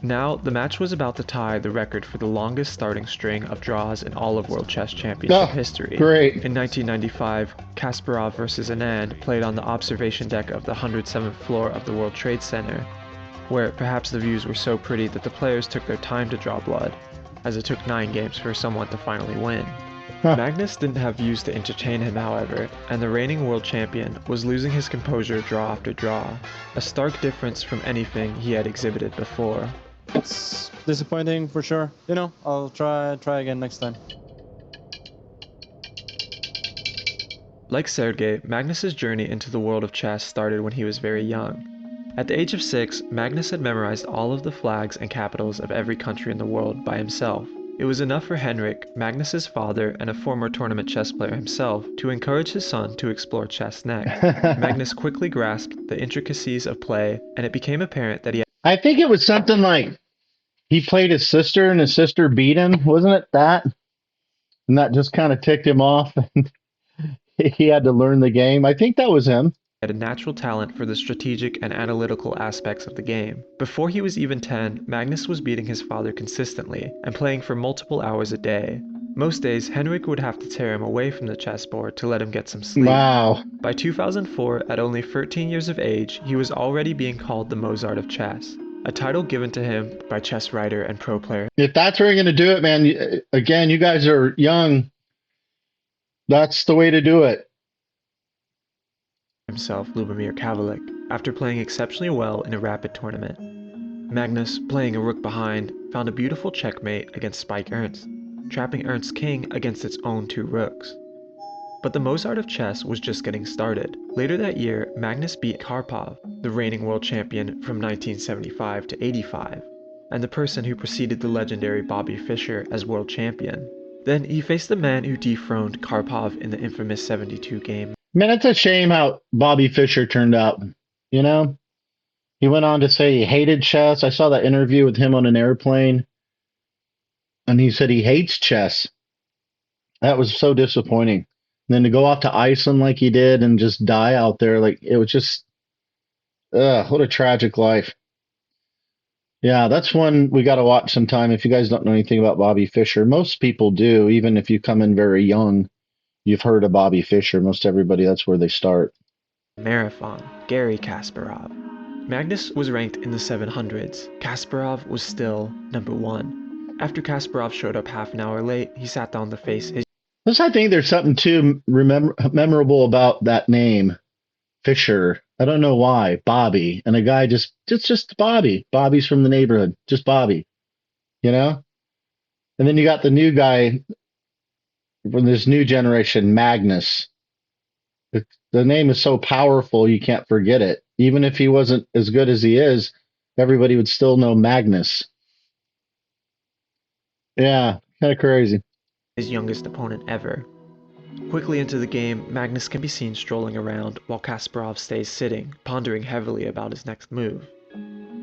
Now, the match was about to tie the record for the longest starting string of draws in all of World Chess Championship history. Great. In 1995, Kasparov vs. Anand played on the observation deck of the 107th floor of the World Trade Center, where perhaps the views were so pretty that the players took their time to draw blood, as it took 9 games for someone to finally win. Magnus didn't have views to entertain him, however, and the reigning world champion was losing his composure draw after draw, a stark difference from anything he had exhibited before. It's disappointing for sure. You know, I'll try again next time. Like Sergei, Magnus's journey into the world of chess started when he was very young. At the age of 6, Magnus had memorized all of the flags and capitals of every country in the world by himself. It was enough for Henrik, Magnus's father and a former tournament chess player himself, to encourage his son to explore chess next. Magnus quickly grasped the intricacies of play, and it became apparent that he had... I think it was something like he played his sister and his sister beat him, wasn't it that? And that just kind of ticked him off and he had to learn the game. I think that was him. Had a natural talent for the strategic and analytical aspects of the game. Before he was even 10, Magnus was beating his father consistently and playing for multiple hours a day. Most days, Henrik would have to tear him away from the chessboard to let him get some sleep. Wow. By 2004, at only 13 years of age, he was already being called the Mozart of chess, a title given to him by chess writer and pro player. If that's where you're going to do it, man, again, you guys are young. That's the way to do it. Himself, Lubomir Kavalik, after playing exceptionally well in a rapid tournament. Magnus, playing a rook behind, found a beautiful checkmate against Spike Ernst, trapping Ernst's king against its own 2 rooks. But the Mozart of chess was just getting started. Later that year, Magnus beat Karpov, the reigning world champion from 1975 to 85, and the person who preceded the legendary Bobby Fischer as world champion. Then he faced the man who dethroned Karpov in the infamous 72 game. Man, it's a shame how Bobby Fischer turned out. You know? He went on to say he hated chess. I saw that interview with him on an airplane, and he said he hates chess. That was so disappointing. And then to go off to Iceland like he did and just die out there, like it was just, what a tragic life. Yeah, that's one we got to watch sometime. If you guys don't know anything about Bobby Fischer, most people do. Even if you come in very young, you've heard of Bobby Fischer. Most everybody, that's where they start. Marathon, Garry Kasparov. Magnus was ranked in the 700s. Kasparov was still number 1. After Kasparov showed up half an hour late, he sat down to face his... I think there's something too memorable about that name, Fischer. I don't know why, Bobby, and a guy just Bobby. Bobby's from the neighborhood, just Bobby, you know. And then you got the new guy from this new generation, Magnus. The name is so powerful you can't forget it. Even if he wasn't as good as he is, everybody would still know Magnus. Yeah, kind of crazy. His youngest opponent ever. Quickly into the game, Magnus can be seen strolling around while Kasparov stays sitting, pondering heavily about his next move.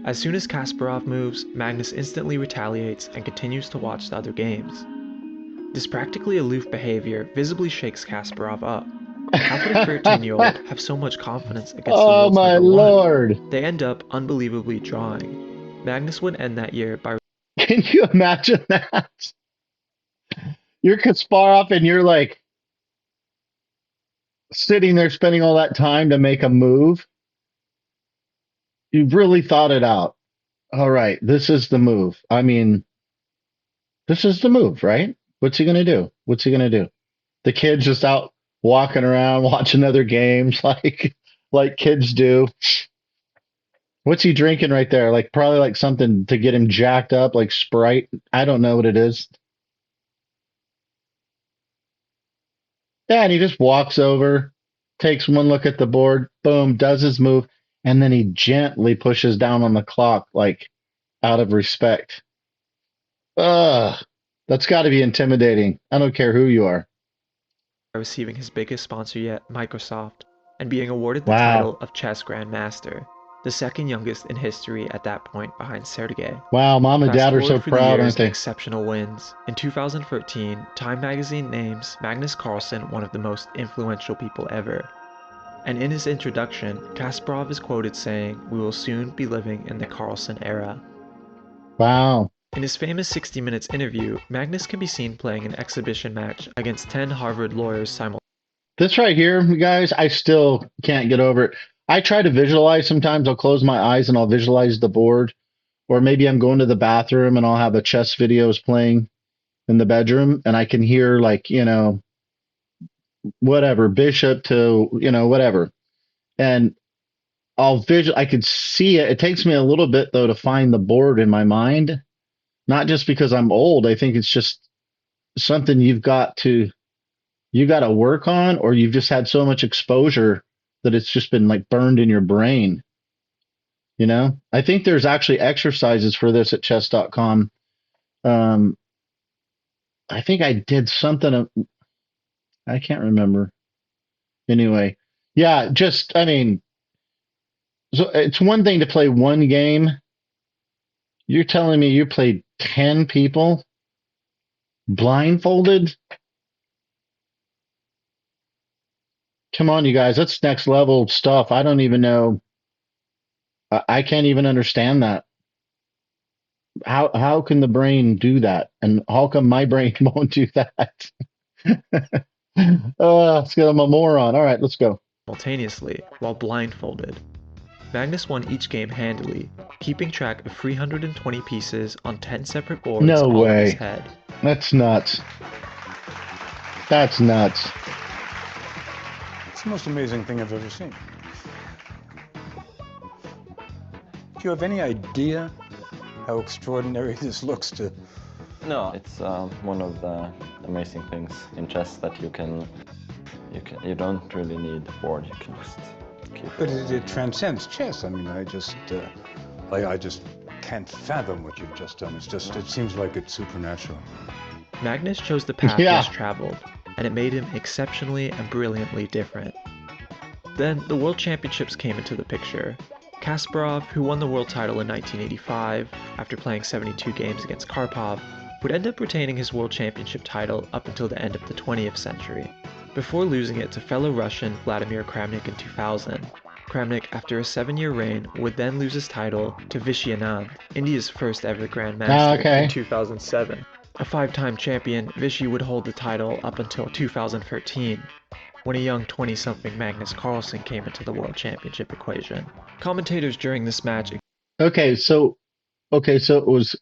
As soon as Kasparov moves, Magnus instantly retaliates and continues to watch the other games. This practically aloof behavior visibly shakes Kasparov up. How could a 13-year-old have so much confidence against the world's my number 1? lord! They end up unbelievably drawing. Magnus would end that year by... Can you imagine that? You're Kasparov and you're like sitting there spending all that time to make a move. You've really thought it out. All right, this is the move. I mean, this is the move, right? What's he going to do? What's he going to do? The kid's just out walking around, watching other games like kids do. What's he drinking right there? Like probably like something to get him jacked up, like Sprite. I don't know what it is. Yeah, and he just walks over, takes one look at the board, boom, does his move, and then he gently pushes down on the clock, like out of respect. Ugh, that's got to be intimidating. I don't care who you are. Receiving his biggest sponsor yet, Microsoft, and being awarded the title of Chess Grandmaster, the second youngest in history at that point behind Sergey. Wow, mom and dad are so proud, aren't they? Exceptional wins. In 2013, Time magazine names Magnus Carlsen one of the most influential people ever. And in his introduction, Kasparov is quoted saying, "We will soon be living in the Carlsen era." Wow. In his famous 60 Minutes interview, Magnus can be seen playing an exhibition match against 10 Harvard lawyers simultaneously. This right here, you guys, I still can't get over it. I try to visualize sometimes. I'll close my eyes and I'll visualize the board. Or maybe I'm going to the bathroom and I'll have a chess videos playing in the bedroom and I can hear like, you know, whatever, bishop to, you know, whatever. And I could see it. It takes me a little bit though to find the board in my mind. Not just because I'm old. I think it's just something you got to work on, or you've just had so much exposure that it's just been like burned in your brain. You know, I think there's actually exercises for this at chess.com. I think I did something. I can't remember. Anyway, yeah, I mean, so it's one thing to play one game. You're telling me you played 10 people blindfolded? Come on, you guys. That's next level stuff. I don't even know. I can't even understand that. How can the brain do that? And how come my brain won't do that? It's because I'm a moron. All right, let's go. Simultaneously, while blindfolded. Magnus won each game handily, keeping track of 320 pieces on 10 separate boards No all in his way. head. That's nuts. That's nuts. It's the most amazing thing I've ever seen. Do you have any idea how extraordinary this looks to? No, it's one of the amazing things in chess that you don't really need a board. You can just keep. But it transcends chess. I mean, I just can't fathom what you've just done. It seems like it's supernatural. Magnus chose the path less traveled, and it made him exceptionally and brilliantly different. Then the World Championships came into the picture. Kasparov, who won the world title in 1985 after playing 72 games against Karpov, would end up retaining his World Championship title up until the end of the 20th century, before losing it to fellow Russian Vladimir Kramnik in 2000. Kramnik, after a 7-year reign, would then lose his title to Vishy Anand, India's first ever Grandmaster, in 2007. A 5-time champion, Vishy would hold the title up until 2013, when a young 20-something Magnus Carlsen came into the World Championship equation. Commentators during this match... Okay, so it was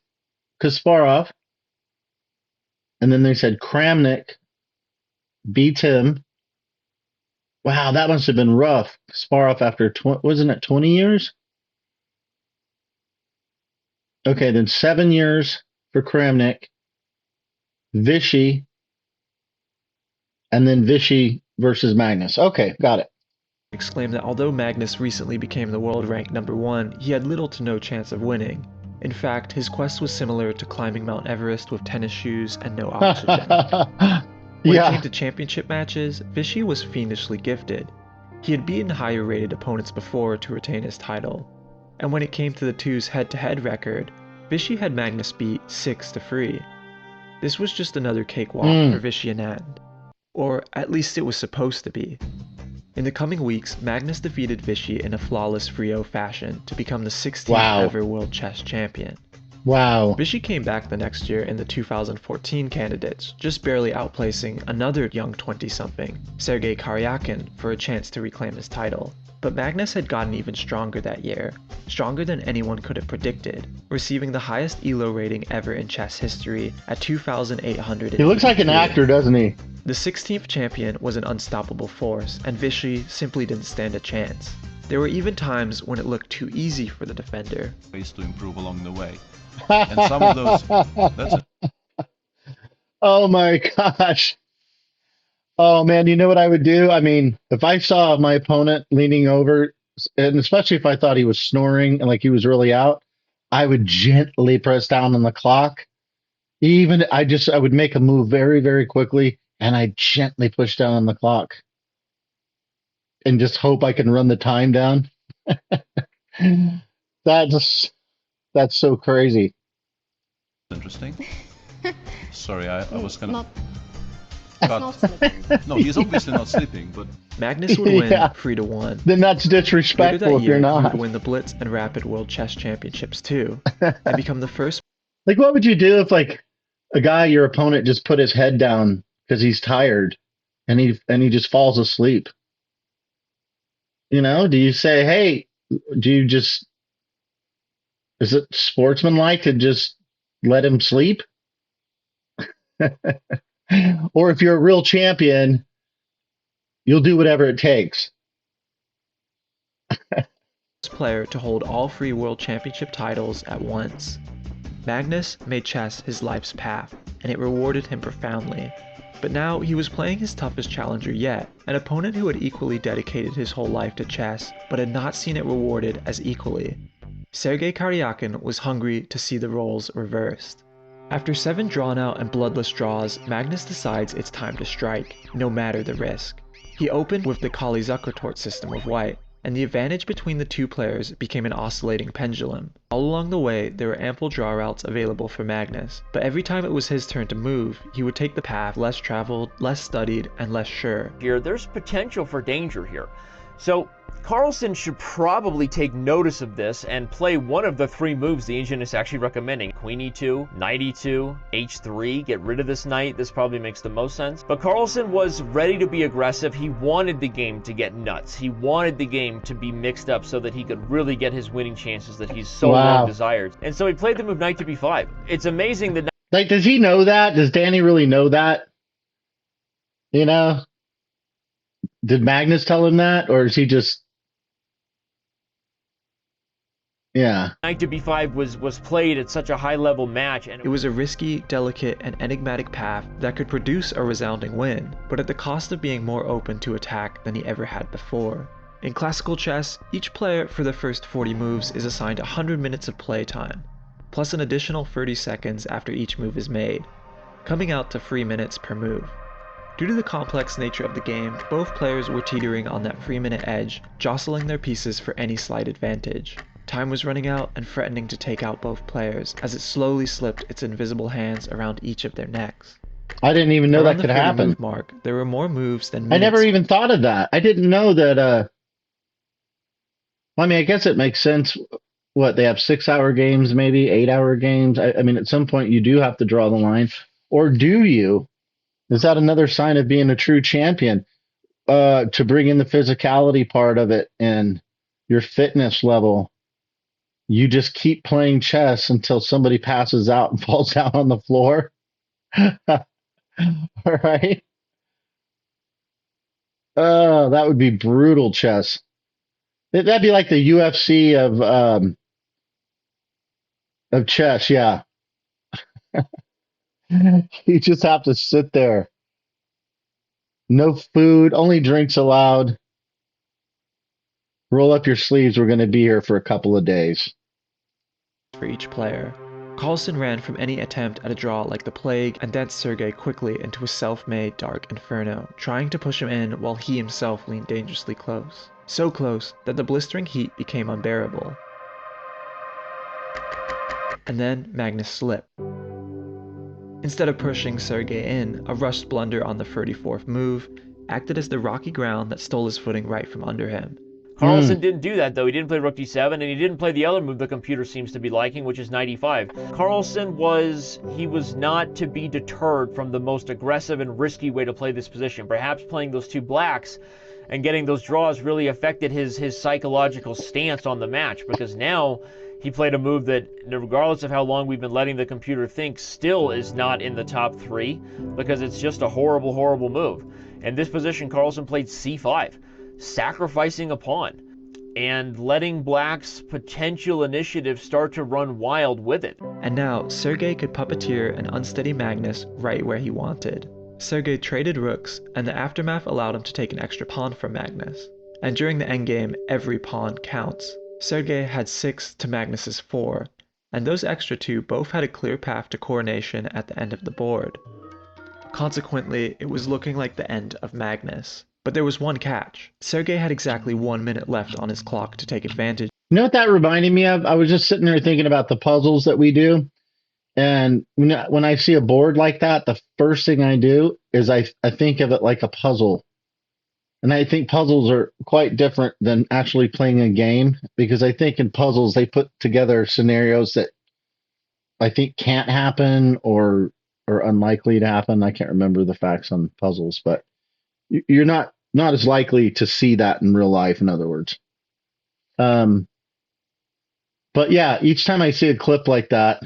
Kasparov, and then they said Kramnik beats him. Wow, that must have been rough. Kasparov after, wasn't it 20 years? Okay, then 7 years for Kramnik, Vishy, and then Vishy versus Magnus. Okay, got it. Exclaimed that although Magnus recently became the world ranked #1, he had little to no chance of winning. In fact, his quest was similar to climbing Mount Everest with tennis shoes and no oxygen. When it came to championship matches, Vishy was fiendishly gifted. He had beaten higher rated opponents before to retain his title. And when it came to the two's head-to-head record, Vishy had Magnus beat 6-3. This was just another cakewalk for Vishy Anand. Or at least it was supposed to be. In the coming weeks, Magnus defeated Vishy in a flawless 3-0 fashion to become the 16th ever world chess champion. Wow. Vishy came back the next year in the 2014 candidates, just barely outplacing another young 20-something, Sergei Karyakin, for a chance to reclaim his title. But Magnus had gotten even stronger that year, stronger than anyone could have predicted, receiving the highest ELO rating ever in chess history at 2,800. He looks like an actor, doesn't he? The 16th champion was an unstoppable force, and Vishy simply didn't stand a chance. There were even times when it looked too easy for the defender. Ways to improve along the way. And some of those, that's it. Oh my gosh. Oh man, you know what I would do? I mean, if I saw my opponent leaning over, and especially if I thought he was snoring and like he was really out, I would gently press down on the clock. I would make a move very, very quickly, and I gently push down on the clock and just hope I can run the time down. That's so crazy. Interesting. Sorry, I was kind of... Not sleeping. No, he's obviously not sleeping, but... Magnus would win 3-1. Then that's disrespectful if you're not. He would win the Blitz and Rapid World Chess Championships too, and become the first... Like, what would you do if, like, a guy, your opponent, just put his head down because he's tired and he just falls asleep? You know, do you say, hey, is it sportsmanlike to just let him sleep? Or if you're a real champion, you'll do whatever it takes. Player to hold all 3 world championship titles at once. Magnus made chess his life's path, and it rewarded him profoundly. But now he was playing his toughest challenger yet, an opponent who had equally dedicated his whole life to chess, but had not seen it rewarded as equally. Sergei Karyakin was hungry to see the roles reversed. After 7 drawn-out and bloodless draws, Magnus decides it's time to strike, no matter the risk. He opened with the Kali-Zukertort system of white, and the advantage between the two players became an oscillating pendulum. All along the way, there were ample draw routes available for Magnus, but every time it was his turn to move, he would take the path less traveled, less studied, and less sure. There's potential for danger here. So, Carlsen should probably take notice of this and play one of the 3 moves the engine is actually recommending. Queen e2, knight e2, h3, get rid of this knight. This probably makes the most sense. But Carlsen was ready to be aggressive. He wanted the game to get nuts. He wanted the game to be mixed up so that he could really get his winning chances that he's so long desired. And so he played the move knight to b5. It's amazing that... Like, does he know that? Does Danny really know that? You know? Did Magnus tell him that? Or is he just... Yeah. Knight to b5 was played at such a high-level match, and it was a risky, delicate, and enigmatic path that could produce a resounding win, but at the cost of being more open to attack than he ever had before. In classical chess, each player for the first 40 moves is assigned 100 minutes of play time, plus an additional 30 seconds after each move is made, coming out to 3 minutes per move. Due to the complex nature of the game, both players were teetering on that 3-minute edge, jostling their pieces for any slight advantage. Time was running out and threatening to take out both players as it slowly slipped its invisible hands around each of their necks. I didn't even know that could happen. Move mark, there were more moves than minutes. I never even thought of that. I didn't know that. I mean, I guess it makes sense. What, they have 6-hour games, maybe 8-hour games. I mean, at some point you do have to draw the line, or do you? Is that another sign of being a true champion? To bring in the physicality part of it and your fitness level. You just keep playing chess until somebody passes out and falls down on the floor. All right. Oh, that would be brutal chess. That'd be like the UFC of chess, yeah. You just have to sit there. No food, only drinks allowed. Roll up your sleeves, we're going to be here for a couple of days. For each player. Carlsen ran from any attempt at a draw like the plague and danced Sergei quickly into a self-made dark inferno, trying to push him in while he himself leaned dangerously close. So close that the blistering heat became unbearable. And then Magnus slipped. Instead of pushing Sergei in, a rushed blunder on the 34th move acted as the rocky ground that stole his footing right from under him. Carlsen didn't do that, though. He didn't play rook d7, and he didn't play the other move the computer seems to be liking, which is knight e5. Carlsen was not to be deterred from the most aggressive and risky way to play this position. Perhaps playing those 2 blacks and getting those draws really affected his psychological stance on the match, because now he played a move that, regardless of how long we've been letting the computer think, still is not in the top 3, because it's just a horrible, horrible move. In this position, Carlsen played c5. Sacrificing a pawn and letting Black's potential initiative start to run wild with it. And now Sergei could puppeteer an unsteady Magnus right where he wanted. Sergei traded rooks, and the aftermath allowed him to take an extra pawn from Magnus. And during the endgame, every pawn counts. Sergei had 6 to Magnus's 4, and those extra 2 both had a clear path to coronation at the end of the board. Consequently, it was looking like the end of Magnus. But there was one catch. Sergei had exactly 1 minute left on his clock to take advantage. You know what that reminded me of? I was just sitting there thinking about the puzzles that we do. And when I see a board like that, the first thing I do is I think of it like a puzzle. And I think puzzles are quite different than actually playing a game, because I think in puzzles they put together scenarios that I think can't happen or are unlikely to happen. I can't remember the facts on puzzles, but you're not as likely to see that in real life, in other words. But yeah, each time I see a clip like that,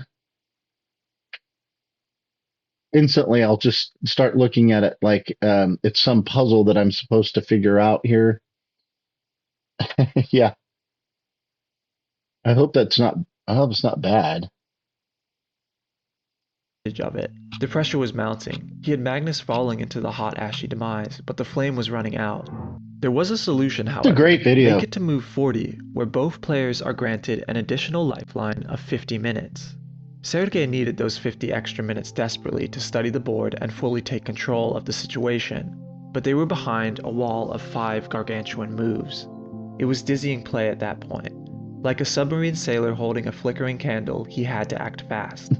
instantly I'll just start looking at it like it's some puzzle that I'm supposed to figure out here. Yeah. I hope it's not bad. Of it. The pressure was mounting. He had Magnus falling into the hot, ashy demise, but the flame was running out. There was a solution, however. It's a great video. Make it to move 40, where both players are granted an additional lifeline of 50 minutes. Sergei needed those 50 extra minutes desperately to study the board and fully take control of the situation, but they were behind a wall of 5 gargantuan moves. It was dizzying play at that point. Like a submarine sailor holding a flickering candle, he had to act fast.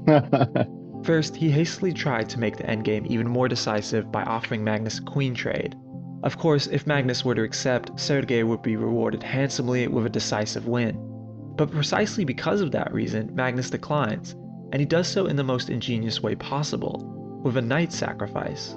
First, he hastily tried to make the endgame even more decisive by offering Magnus a queen trade. Of course, if Magnus were to accept, Sergei would be rewarded handsomely with a decisive win. But precisely because of that reason, Magnus declines, and he does so in the most ingenious way possible, with a knight sacrifice.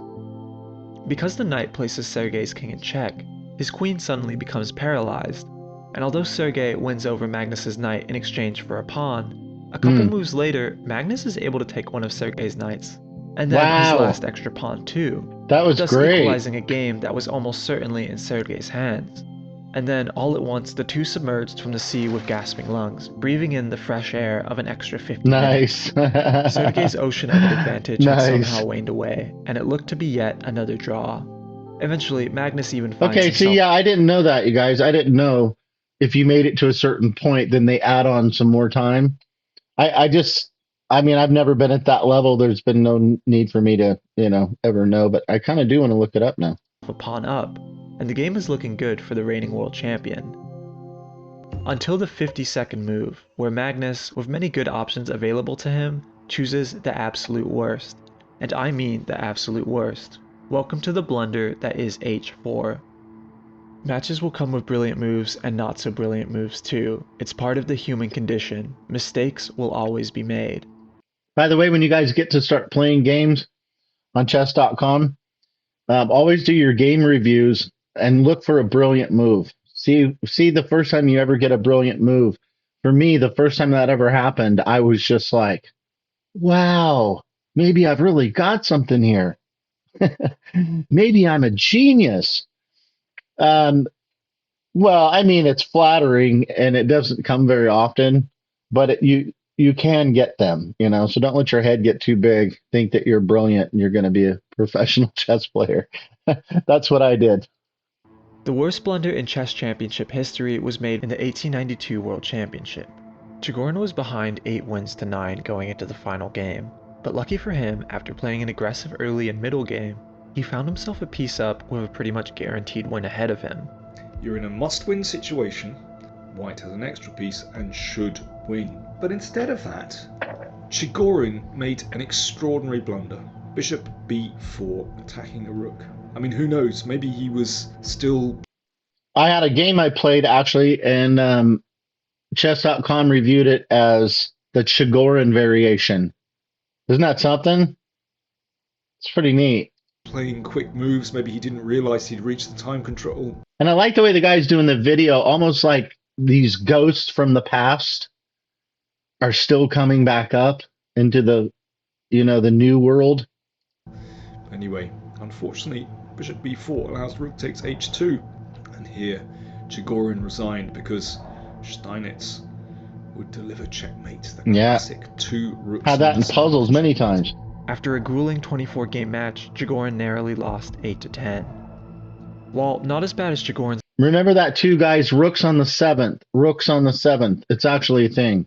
Because the knight places Sergei's king in check, his queen suddenly becomes paralyzed, and although Sergei wins over Magnus's knight in exchange for a pawn, a couple moves later, Magnus is able to take one of Sergei's knights, and then his last extra pawn too, That was thus great. equalizing a game that was almost certainly in Sergei's hands. And then, all at once, the two submerged from the sea with gasping lungs, breathing in the fresh air of an extra 50 Nice. minutes. Sergei's ocean of an advantage had Nice. somehow waned away, and it looked to be yet another draw. Eventually, Magnus even finds Okay, himself... see, yeah, I didn't know that, you guys. I didn't know if you made it to a certain point, then they add on some more time. I mean, I've never been at that level. There's been no need for me to, ever know, but I kind of do want to look it up now. A pawn up, and the game is looking good for the reigning world champion. Until the 52nd move, where Magnus, with many good options available to him, chooses the absolute worst. And I mean the absolute worst. Welcome to the blunder that is h4. Matches will come with brilliant moves and not so brilliant moves too. It's part of the human condition. Mistakes will always be made. By the way, when you guys get to start playing games on chess.com, always do your game reviews and look for a brilliant move. See the first time you ever get a brilliant move. For me, the first time that ever happened, I was just like, wow, maybe I've really got something here. Maybe I'm a genius. Well, I mean, it's flattering and it doesn't come very often, but you can get them, so don't let your head get too big. Think that you're brilliant and you're going to be a professional chess player. That's what I did. The worst blunder in chess championship history was made in the 1892 World Championship. Chigorin was behind 8 wins to 9 going into the final game, but lucky for him, after playing an aggressive early and middle game, he found himself a piece up with a pretty much guaranteed win ahead of him. You're in a must-win situation. White has an extra piece and should win. But instead of that, Chigorin made an extraordinary blunder. Bishop b4, attacking a rook. I mean, who knows? Maybe he was still... I had a game I played, actually, and chess.com reviewed it as the Chigorin variation. Isn't that something? It's pretty neat. Playing quick moves, maybe he didn't realize he'd reached the time control. And I like the way the guy's doing the video, almost like these ghosts from the past are still coming back up into the, the new world. Anyway, unfortunately, bishop b4 allows rook takes h2. And here, Chigorin resigned because Steinitz would deliver checkmate. The classic 2 rooks. Had that in puzzles many times. After a grueling 24-game match, Chigorin narrowly lost 8-10. While not as bad as Chigorin's... Remember that too, guys, rooks on the 7th. Rooks on the 7th. It's actually a thing.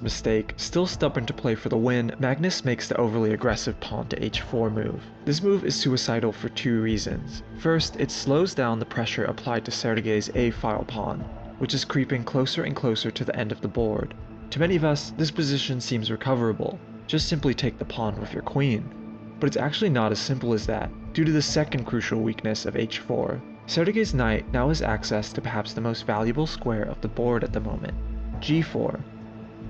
Mistake, still stubborn to play for the win, Magnus makes the overly aggressive pawn to h4 move. This move is suicidal for 2 reasons. First, it slows down the pressure applied to Sergei's a-file pawn, which is creeping closer and closer to the end of the board. To many of us, this position seems recoverable. Just simply take the pawn with your queen. But it's actually not as simple as that, due to the second crucial weakness of h4. Sergei's knight now has access to perhaps the most valuable square of the board at the moment, g4.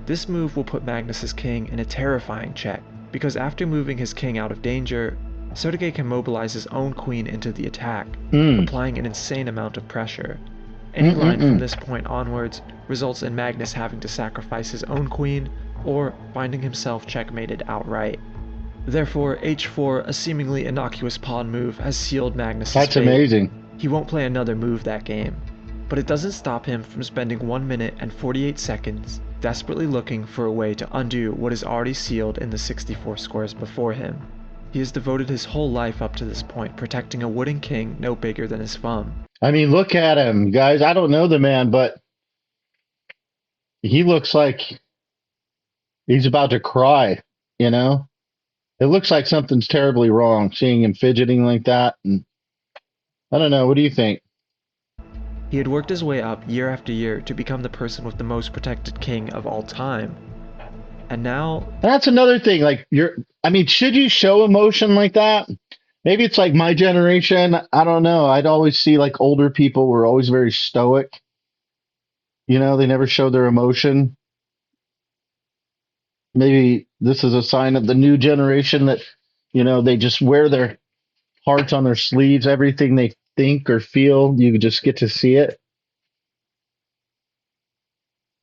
This move will put Magnus's king in a terrifying check, because after moving his king out of danger, Sergei can mobilize his own queen into the attack, applying an insane amount of pressure. Any line from this point onwards results in Magnus having to sacrifice his own queen, or finding himself checkmated outright. Therefore, h4, a seemingly innocuous pawn move, has sealed Magnus's fate. That's amazing. He won't play another move that game, but it doesn't stop him from spending 1 minute and 48 seconds desperately looking for a way to undo what is already sealed in the 64 squares before him. He has devoted his whole life up to this point protecting a wooden king no bigger than his thumb. I mean, look at him, guys. I don't know the man, but he looks like he's about to cry, It looks like something's terribly wrong, seeing him fidgeting like that. And I don't know. What do you think? He had worked his way up year after year to become the person with the most protected king of all time. And now... That's another thing. Should you show emotion like that? Maybe it's like my generation. I don't know. I'd always see like older people were always very stoic. You know, they never showed their emotion. Maybe this is a sign of the new generation that, you know, they just wear their hearts on their sleeves. Everything they think or feel, you just get to see it.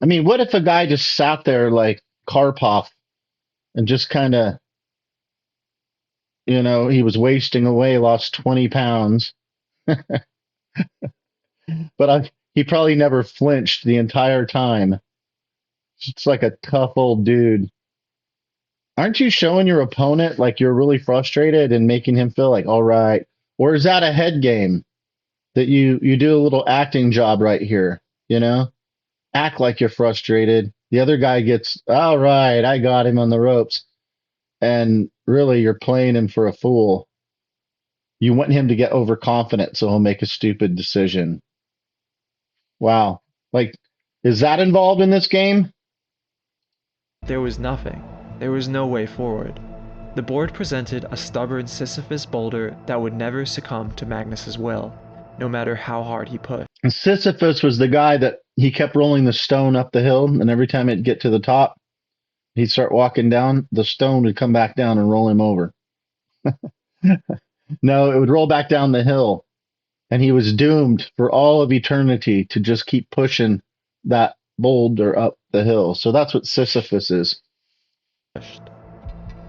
I mean, what if a guy just sat there like Karpov and just kind of, you know, he was wasting away, lost 20 pounds. But he probably never flinched the entire time. It's like a tough old dude. Aren't you showing your opponent like you're really frustrated and making him feel like, all right? Or is that a head game that you do a little acting job right here, you know? Act like you're frustrated. The other guy gets, all right, I got him on the ropes. And really, you're playing him for a fool. You want him to get overconfident so he'll make a stupid decision. Wow. Like, is that involved in this game? There was nothing. There was no way forward. The board presented a stubborn Sisyphus boulder that would never succumb to Magnus's will, no matter how hard he pushed. And Sisyphus was the guy that he kept rolling the stone up the hill, and every time it'd get to the top, he'd start walking down, the stone would come back down and roll him over. No, it would roll back down the hill, and he was doomed for all of eternity to just keep pushing that boulder up the hill. So that's what Sisyphus is.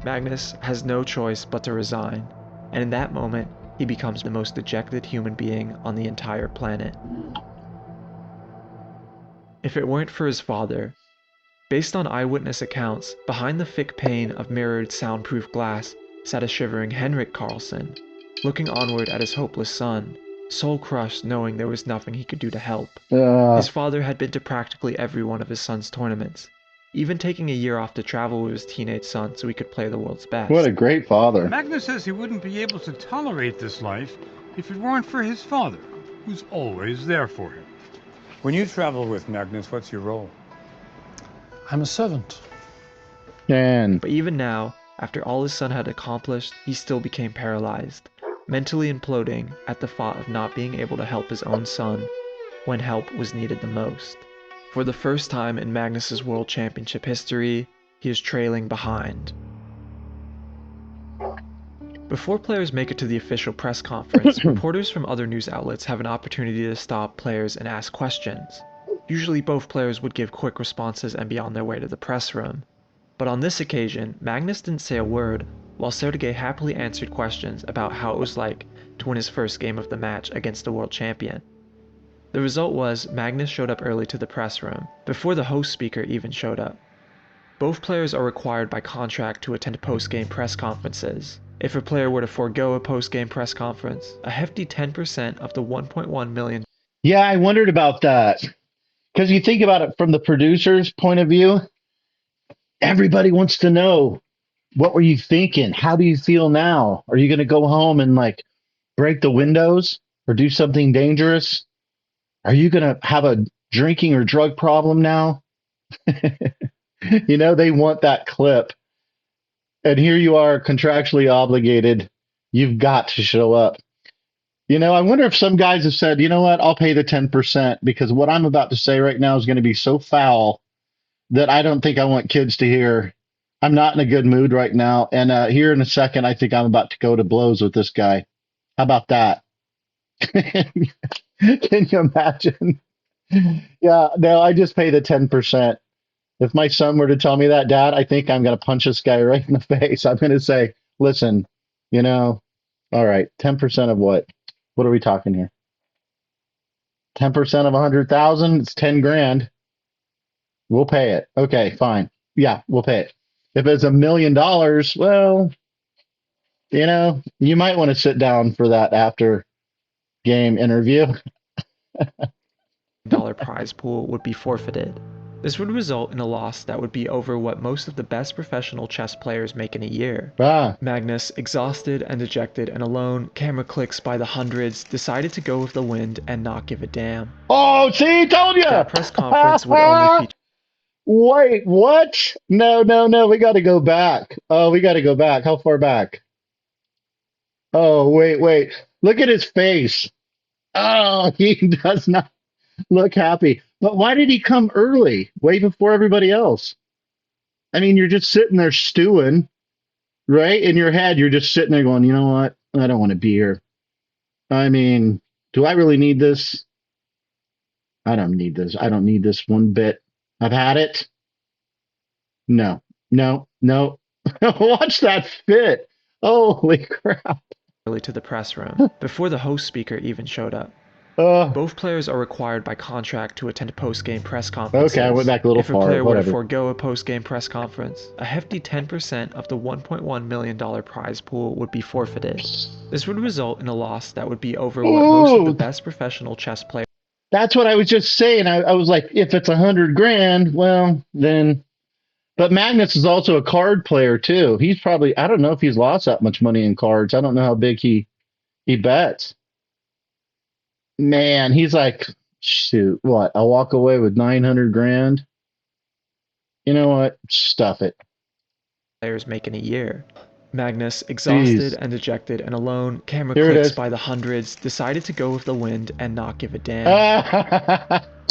Magnus has no choice but to resign, and in that moment, he becomes the most dejected human being on the entire planet. If it weren't for his father, based on eyewitness accounts, behind the thick pane of mirrored soundproof glass sat a shivering Henrik Carlson, looking onward at his hopeless son, soul-crushed knowing there was nothing he could do to help. His father had been to practically every one of his son's tournaments, even taking a year off to travel with his teenage son so he could play the world's best. What a great father. Magnus says he wouldn't be able to tolerate this life if it weren't for his father, who's always there for him. When you travel with Magnus, what's your role? I'm a servant. But even now, after all his son had accomplished, he still became paralyzed, mentally imploding at the thought of not being able to help his own son when help was needed the most. For the first time in Magnus's World Championship history, he is trailing behind. Before players make it to the official press conference, reporters from other news outlets have an opportunity to stop players and ask questions. Usually both players would give quick responses and be on their way to the press room. But on this occasion, Magnus didn't say a word, while Sergei happily answered questions about how it was like to win his first game of the match against the world champion. The result was Magnus showed up early to the press room, before the host speaker even showed up. Both players are required by contract to attend post-game press conferences. If a player were to forego a post-game press conference, a hefty 10% of the $1.1 million. Yeah, I wondered about that. Because you think about it from the producer's point of view, everybody wants to know, what were you thinking? How do you feel now? Are you going to go home and like break the windows or do something dangerous? Are you going to have a drinking or drug problem now? You know, they want that clip. And here you are contractually obligated. You've got to show up. You know, I wonder if some guys have said, you know what, I'll pay the 10% because what I'm about to say right now is going to be so foul that I don't think I want kids to hear. I'm not in a good mood right now. And here in a second, I think I'm about to go to blows with this guy. How about that? Can you imagine? Yeah, no, I just pay the 10%. If my son were to tell me that, Dad, I think I'm going to punch this guy right in the face. I'm going to say, listen, you know, all right, 10% of what? What are we talking here? 10% of 100,000? It's 10 grand. We'll pay it. Okay, fine. Yeah, we'll pay it. If it's $1 million, well, you know, you might want to sit down for that after game interview. Dollar prize pool would be forfeited. This would result in a loss that would be over what most of the best professional chess players make in a year. Magnus, exhausted and dejected and alone, camera clicks by the hundreds, decided to go with the wind and not give a damn. Oh, see, told you! That press conference would only feature... Wait, what? No, we got to go back. Oh, we got to go back. How far back? Oh, wait. Look at his face. Oh, he does not look happy. But why did he come early, way before everybody else? I mean, you're just sitting there stewing, right? In your head, you're just sitting there going, you know what? I don't want to be here. I mean, do I really need this? I don't need this. I don't need this one bit. I've had it. No. Watch that fit. Holy crap. To the press room, before the host speaker even showed up. Both players are required by contract to attend post-game press conferences. Okay, I went back a little far. If a player were to forego a post-game press conference, a hefty 10% of the $1.1 million prize pool would be forfeited. This would result in a loss that would be over what most of the best professional chess players... That's what I was just saying. I was like, if it's $100,000, well, then... But Magnus is also a card player, too. He's probably... I don't know if he's lost that much money in cards. I don't know how big he bets. Man, he's like, shoot, what? I'll walk away with $900,000. You know what? Stuff it. Players make in a year. Magnus, exhausted and dejected and alone, camera clicks by the hundreds, decided to go with the wind and not give a damn.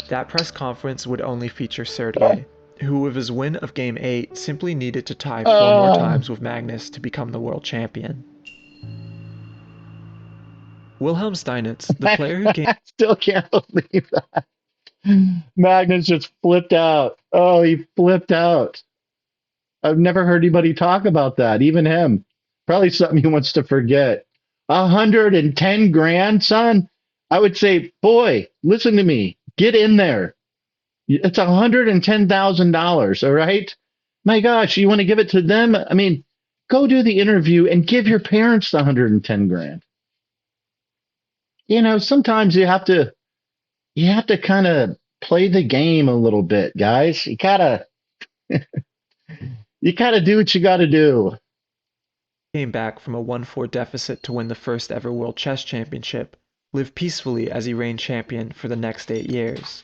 That press conference would only feature Sergey, who with his win of Game 8 simply needed to tie 4 more times with Magnus to become the world champion. Wilhelm Steinitz, the player who came... I still can't believe that. Magnus just flipped out. Oh, he flipped out. I've never heard anybody talk about that, even him. Probably something he wants to forget. $110,000, son? I would say, boy, listen to me. Get in there. It's $110,000, all right? My gosh, you want to give it to them? I mean, go do the interview and give your parents the $110,000. You know, sometimes you have to kind of play the game a little bit, guys. You gotta do what you gotta do. Came back from a 1-4 deficit to win the first ever World Chess Championship, lived peacefully as he reigned champion for the next 8 years.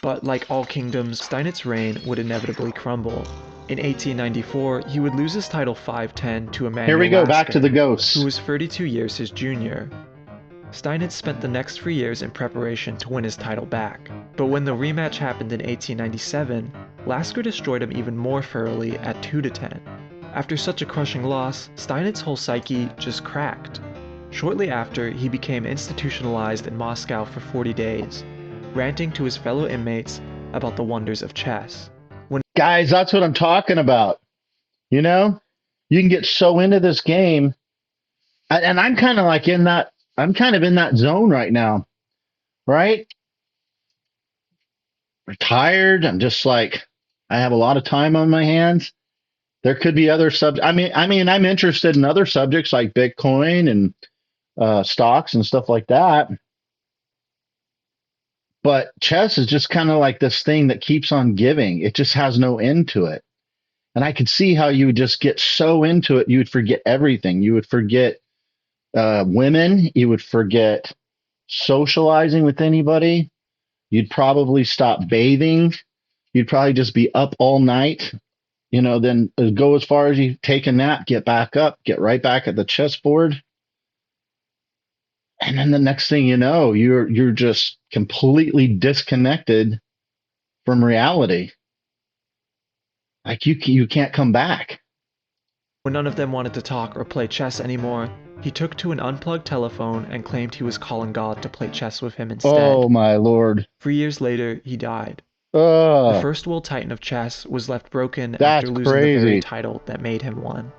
But like all kingdoms, Steinitz's reign would inevitably crumble. In 1894, he would lose his title 5-10 to Emanuel Here we go, Lasker, back to the ghosts. Who was 32 years his junior. Steinitz spent the next 3 years in preparation to win his title back. But when the rematch happened in 1897, Lasker destroyed him even more thoroughly at 2-10. After such a crushing loss, Steinitz's whole psyche just cracked. Shortly after, he became institutionalized in Moscow for 40 days, ranting to his fellow inmates about the wonders of chess. Guys, that's what I'm talking about. You know? You can get so into this game. And I'm kind of like in that zone right now. Right? Retired. I'm just like, I have a lot of time on my hands. There could be other subjects. I mean, I'm interested in other subjects like Bitcoin and stocks and stuff like that. But chess is just kind of like this thing that keeps on giving. It just has no end to it. And I could see how you would just get so into it, you would forget everything. You would forget women. You would forget socializing with anybody. You'd probably stop bathing. You'd probably just be up all night. You know, then go as far as you take a nap, get back up, get right back at the chessboard. And then the next thing you know, you're just completely disconnected from reality. Like you can't come back. When none of them wanted to talk or play chess anymore, he took to an unplugged telephone and claimed he was calling God to play chess with him instead. Oh my lord. 3 years later, he died. The first world titan of chess was left broken after losing the very title that made him one.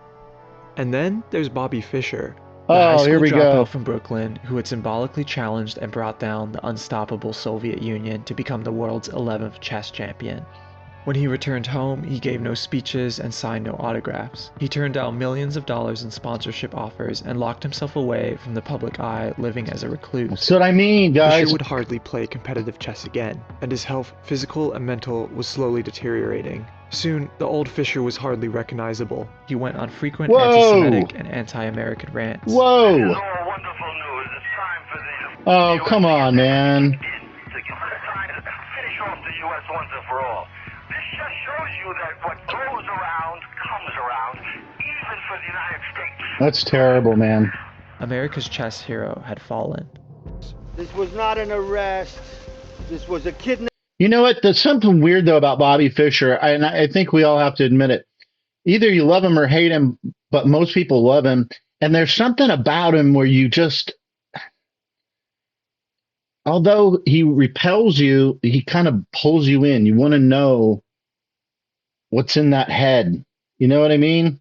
And then there's Bobby Fischer, the high school dropout from Brooklyn who had symbolically challenged and brought down the unstoppable Soviet Union to become the world's 11th chess champion. When he returned home, he gave no speeches and signed no autographs. He turned down millions of dollars in sponsorship offers and locked himself away from the public eye, living as a recluse. That's what I mean, guys. Fischer would hardly play competitive chess again, and his health, physical and mental, was slowly deteriorating. Soon, the old Fischer was hardly recognizable. He went on frequent anti-Semitic and anti-American rants. Whoa! Oh, come on, man. That's terrible, man. America's chess hero had fallen. This was not an arrest. This was a kidnapping. You know what? There's something weird, though, about Bobby Fischer, and I think we all have to admit it. Either you love him or hate him, but most people love him. And there's something about him where you just, although he repels you, he kind of pulls you in. You want to know what's in that head. You know what I mean?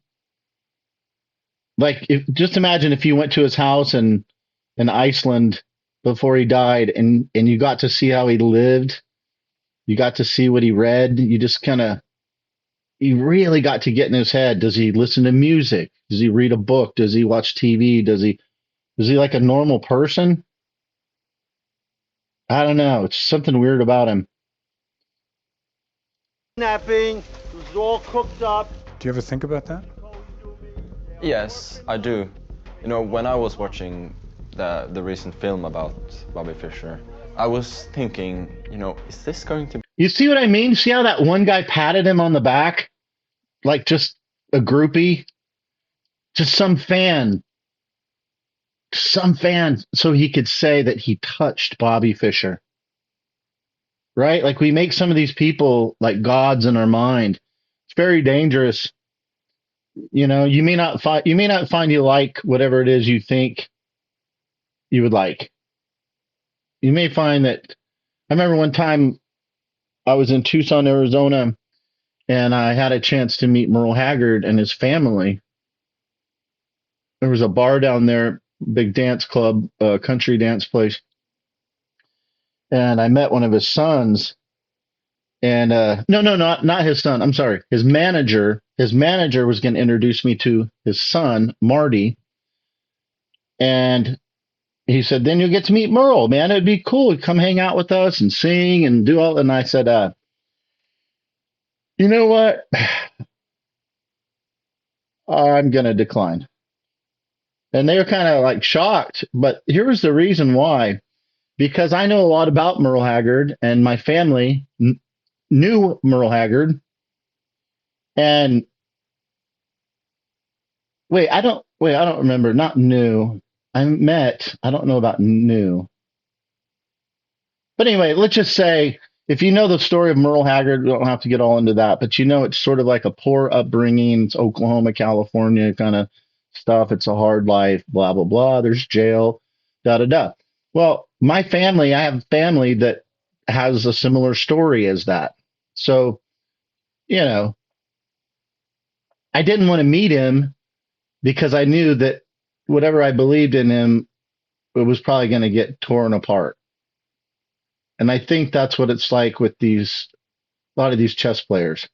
Like, just imagine if you went to his house in Iceland before he died, and you got to see how he lived. You got to see what he read. You just kind of, you really got to get in his head. Does he listen to music? Does he read a book? Does he watch TV? Is he like a normal person? I don't know. It's something weird about him. Kidnapping. It was all cooked up. Do you ever think about that? Yes, I do. You know, when I was watching the recent film about Bobby Fischer, I was thinking, you know, is this going to be... You see what I mean? See how that one guy patted him on the back? Like just a groupie? Just some fan. So he could say that he touched Bobby Fischer. Right? Like we make some of these people like gods in our mind. It's very dangerous. You know, you may not find you like whatever it is you think you would like. You may find that. I remember one time I was in Tucson, Arizona, and I had a chance to meet Merle Haggard and his family. There was a bar down there, big dance club, country dance place, and I met one of his sons. And not his son. I'm sorry, his manager. His manager was going to introduce me to his son, Marty, and he said, then you'll get to meet Merle, man. It'd be cool. He'd come hang out with us and sing and do all. And I said, you know what? I'm going to decline. And they were kind of like shocked. But here was the reason why. Because I know a lot about Merle Haggard, and my family knew Merle Haggard. And I don't remember. Not knew. I don't know about new. But anyway, let's just say, if you know the story of Merle Haggard, we don't have to get all into that, but you know it's sort of like a poor upbringing. It's Oklahoma, California kind of stuff. It's a hard life, blah, blah, blah. There's jail, da-da-da. Well, I have family that has a similar story as that. So, you know, I didn't want to meet him because I knew that whatever I believed in him, it was probably going to get torn apart. And I think that's what it's like with a lot of these chess players.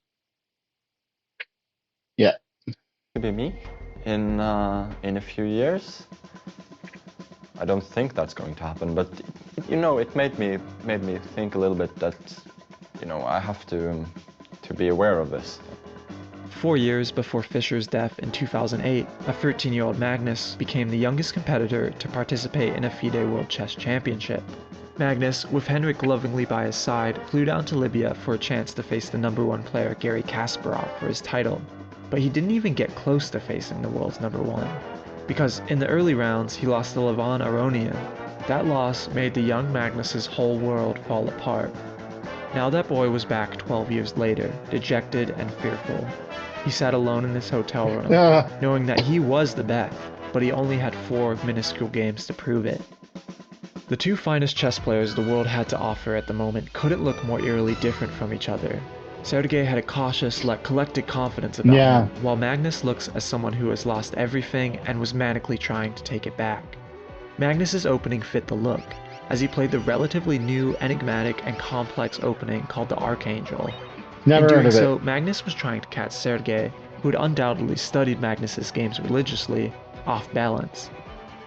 Yeah. Maybe me in a few years. I don't think that's going to happen, but you know, it made me think a little bit that, you know, I have to be aware of this. 4 years before Fischer's death in 2008, a 13-year-old Magnus became the youngest competitor to participate in a FIDE World Chess Championship. Magnus, with Henrik lovingly by his side, flew down to Libya for a chance to face the #1 player Garry Kasparov for his title. But he didn't even get close to facing the world's #1, because in the early rounds he lost to Levon Aronian. That loss made the young Magnus's whole world fall apart. Now that boy was back 12 years later, dejected and fearful. He sat alone in his hotel room, knowing that he was the best, but he only had 4 minuscule games to prove it. The two finest chess players the world had to offer at the moment couldn't look more eerily different from each other. Sergei had a cautious, collected confidence about him, while Magnus looks as someone who has lost everything and was manically trying to take it back. Magnus's opening fit the look, as he played the relatively new, enigmatic, and complex opening called the Archangel. Never in doing heard of it. so, Magnus was trying to catch Sergei, who had undoubtedly studied Magnus's games religiously, off balance.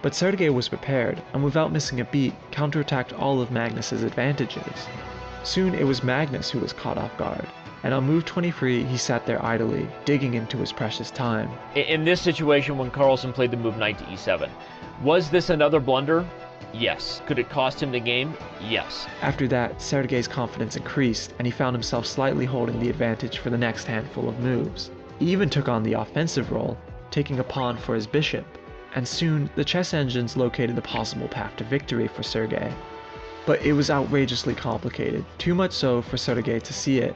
But Sergei was prepared, and without missing a beat, counterattacked all of Magnus's advantages. Soon it was Magnus who was caught off guard, and on move 23 he sat there idly, digging into his precious time. In this situation, when Carlsen played the move knight to e7, was this another blunder? Yes. Could it cost him the game? Yes. After that, Sergei's confidence increased, and he found himself slightly holding the advantage for the next handful of moves. He even took on the offensive role, taking a pawn for his bishop. and soon the chess engines located the possible path to victory for Sergei. But it was outrageously complicated, too much so for Sergei to see it.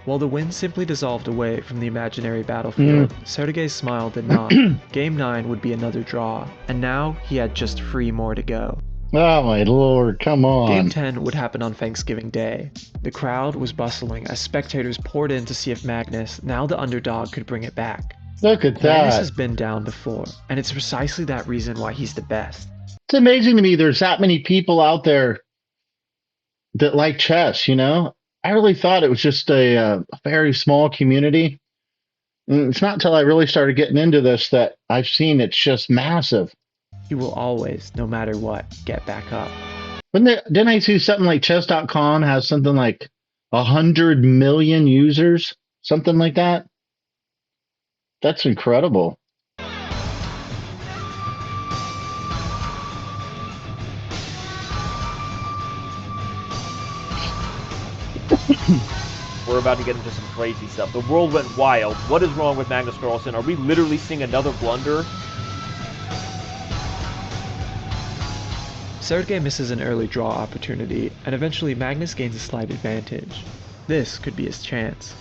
While the wind simply dissolved away from the imaginary battlefield, Sergei's smile did not. Game 9 would be another draw, and now he had just 3 more to go. Oh my lord, come on. Game 10 would happen on Thanksgiving Day. The crowd was bustling as spectators poured in to see if Magnus, now the underdog, could bring it back. Look at that. Magnus has been down before, and it's precisely that reason why he's the best. It's amazing to me there's that many people out there that like chess, you know? I really thought it was just a very small community. And it's not until I really started getting into this that I've seen it's just massive. He will always, no matter what, get back up. Didn't I see something like chess.com has something like 100 million users? Something like that? That's incredible. We're about to get into some crazy stuff. The world went wild. What is wrong with Magnus Carlsen? Are we literally seeing another blunder? Sergei misses an early draw opportunity, and eventually Magnus gains a slight advantage. This could be his chance.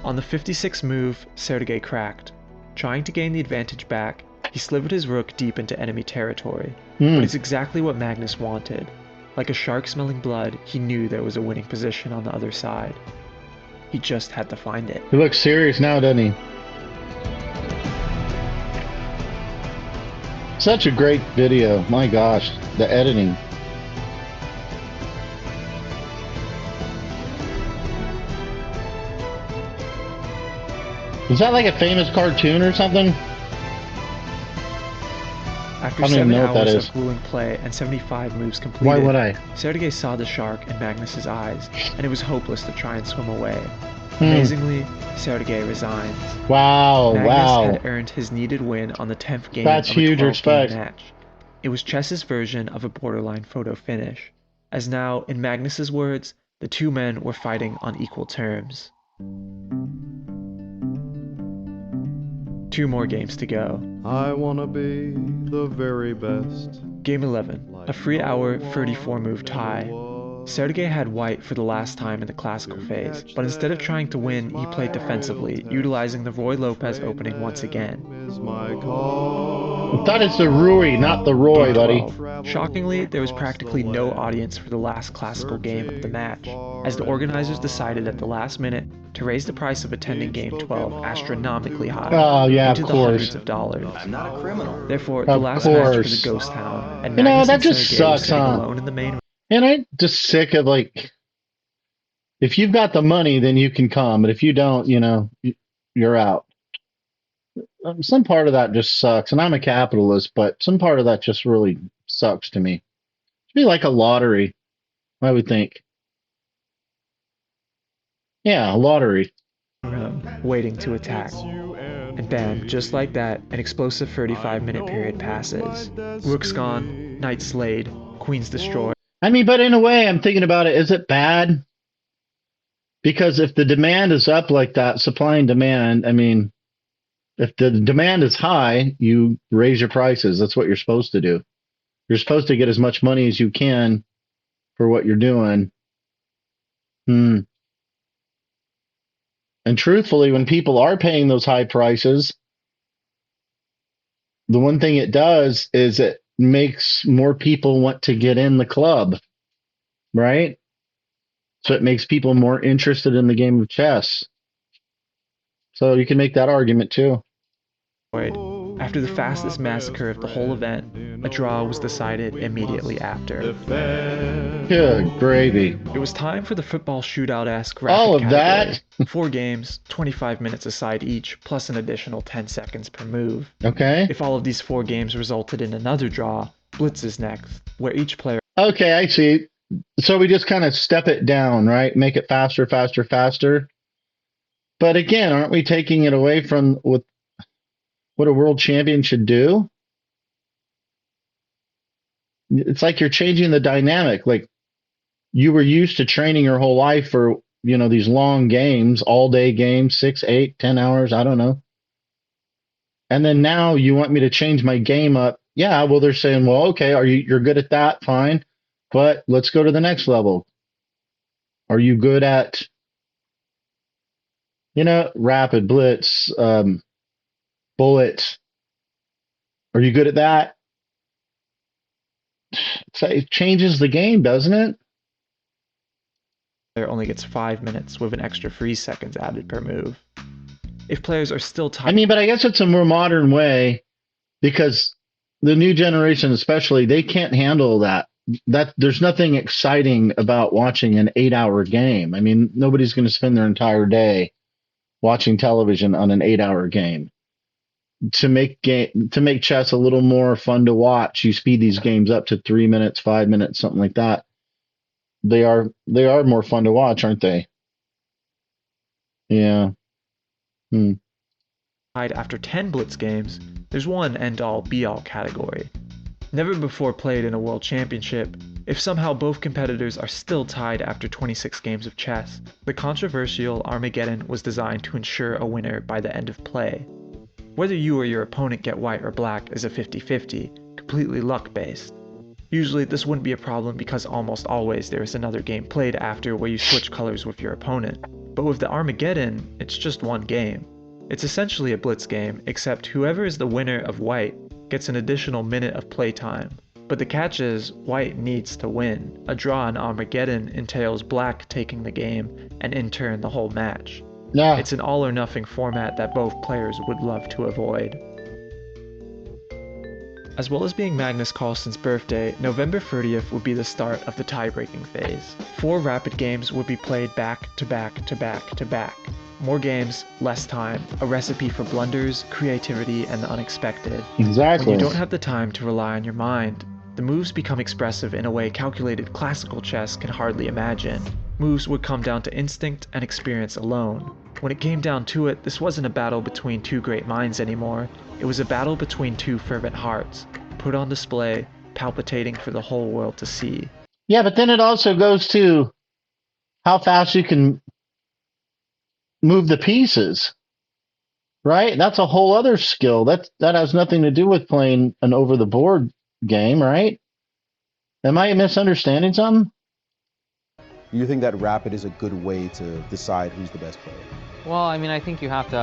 On the 56th move, Sergei cracked. Trying to gain the advantage back, he slivered his rook deep into enemy territory. But it's exactly what Magnus wanted. Like a shark smelling blood, he knew there was a winning position on the other side. He just had to find it. He looks serious now, doesn't he? Such a great video. My gosh, the editing. Is that like a famous cartoon or something? After 7 hours of grueling play and 75 moves completed, why would I? Sergei saw the shark in Magnus's eyes, and it was hopeless to try and swim away. Amazingly, Sergei resigns. Wow, Magnus had earned his needed win on the 10th game of a 12-game match. It was chess's version of a borderline photo finish, as now, in Magnus's words, the two men were fighting on equal terms. 2 more games to go. I wanna be the very best. Game 11, a 3-hour, 34-move tie. Sergei had white for the last time in the classical phase, but instead of trying to win, he played defensively, utilizing the Roy Lopez opening once again. I thought it's the Rui, not the Roy, buddy. Shockingly, there was practically no audience for the last classical game of the match, as the organizers decided at the last minute to raise the price of attending Game 12 astronomically high, into the hundreds of dollars. I'm not a criminal. Therefore, the last match was a ghost town, and Magnus that and just Sergei sucks, were sitting alone in the main. And I'm just sick of, like, if you've got the money, then you can come, but if you don't, you know, you're out. Some part of that just sucks, and I'm a capitalist, but some part of that just really sucks to me. It'd be like a lottery, I would think. Yeah, a lottery. Waiting to attack. And bam, just like that, an explosive 35-minute period passes. Rook's gone, knight slayed, queen's destroyed. I mean, but in a way, I'm thinking about it, is it bad? Because if the demand is up like that, supply and demand, I mean, if the demand is high, you raise your prices. That's what you're supposed to do. You're supposed to get as much money as you can for what you're doing. And truthfully, when people are paying those high prices, the one thing it does is it makes more people want to get in the club, right? So it makes people more interested in the game of chess. So you can make that argument too. After the fastest massacre of the whole event, a draw was decided immediately after. Good gravy. It was time for the football shootout-esque all of category. that? 4 games, 25 minutes aside each, plus an additional 10 seconds per move. Okay. If all of these 4 games resulted in another draw, Blitz is next, where each player... Okay, I see. So we just kind of step it down, right? Make it faster, faster, faster. But again, aren't we taking it away from what a world champion should do? It's like you're changing the dynamic. Like you were used to training your whole life for, these long games, all day games, 6, 8, 10 hours, I don't know. And then now you want me to change my game up. Yeah, well, they're saying, well, okay, you're good at that, fine. But let's go to the next level. Are you good at, rapid blitz, bullet? Are you good at that? So it changes the game, doesn't it? Player only gets 5 minutes with an extra 3 seconds added per move. If players are still tired... I mean, but I guess it's a more modern way because the new generation especially, they can't handle that. There's nothing exciting about watching an 8-hour game. I mean, nobody's going to spend their entire day watching television on an 8-hour game. To make chess a little more fun to watch, you speed these games up to 3 minutes, 5 minutes, something like that. They are more fun to watch, aren't they? Yeah. After 10 Blitz games, there's one end-all be-all category. Never before played in a world championship, if somehow both competitors are still tied after 26 games of chess, the controversial Armageddon was designed to ensure a winner by the end of play. Whether you or your opponent get white or black is a 50-50, completely luck-based. Usually this wouldn't be a problem because almost always there is another game played after where you switch colors with your opponent. But with the Armageddon, it's just one game. It's essentially a blitz game, except whoever is the winner of white gets an additional minute of playtime. But the catch is, white needs to win. A draw in Armageddon entails black taking the game, and in turn the whole match. Yeah. It's an all-or-nothing format that both players would love to avoid. As well as being Magnus Carlsen's birthday, November 30th would be the start of the tie-breaking phase. 4 rapid games would be played back to back to back to back. More games, less time, a recipe for blunders, creativity, and the unexpected. Exactly. When you don't have the time to rely on your mind, the moves become expressive in a way calculated classical chess can hardly imagine. Moves would come down to instinct and experience alone. When it came down to it, this wasn't a battle between two great minds anymore. It was a battle between two fervent hearts, put on display, palpitating for the whole world to see. Yeah, but then it also goes to how fast you can move the pieces, right? That's a whole other skill. That has nothing to do with playing an over-the-board game, right? Am I misunderstanding something? You think that rapid is a good way to decide who's the best player? Well, I mean, I think you have to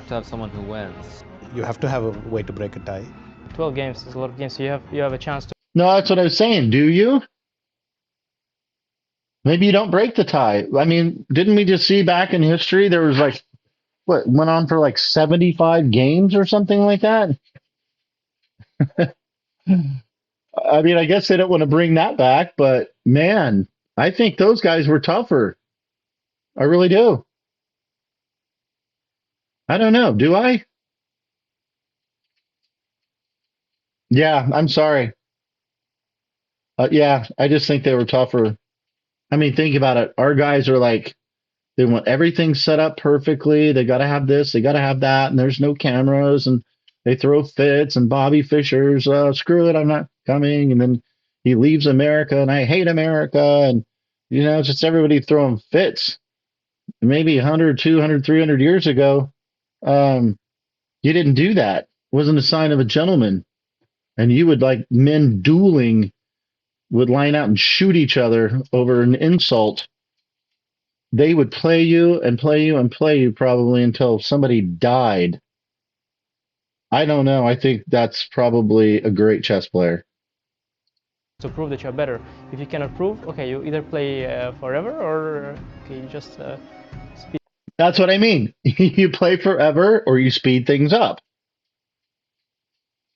have someone who wins. You have to have a way to break a tie. 12 games is a lot of games, so you have a chance to. No, that's what I was saying. Do you? Maybe you don't break the tie. I mean, didn't we just see back in history there was went on for 75 games or something like that? I mean, I guess they don't want to bring that back, but man, I think those guys were tougher. I really do. I don't know. Do I? Yeah, I'm sorry. Yeah, I just think they were tougher. I mean, think about it. Our guys are they want everything set up perfectly. They got to have this, they got to have that, and there's no cameras, and they throw fits, and Bobby Fischer's, screw it, I'm not coming, and then he leaves America, and I hate America, and, just everybody throwing fits. Maybe 100, 200, 300 years ago, you didn't do that. It wasn't a sign of a gentleman. And you would, men dueling would line out and shoot each other over an insult. They would play you and play you and play you probably until somebody died. I don't know. I think that's probably a great chess player. To prove that you're better. If you cannot prove, okay, you either play forever or okay, you just speed. That's what I mean. You play forever or you speed things up.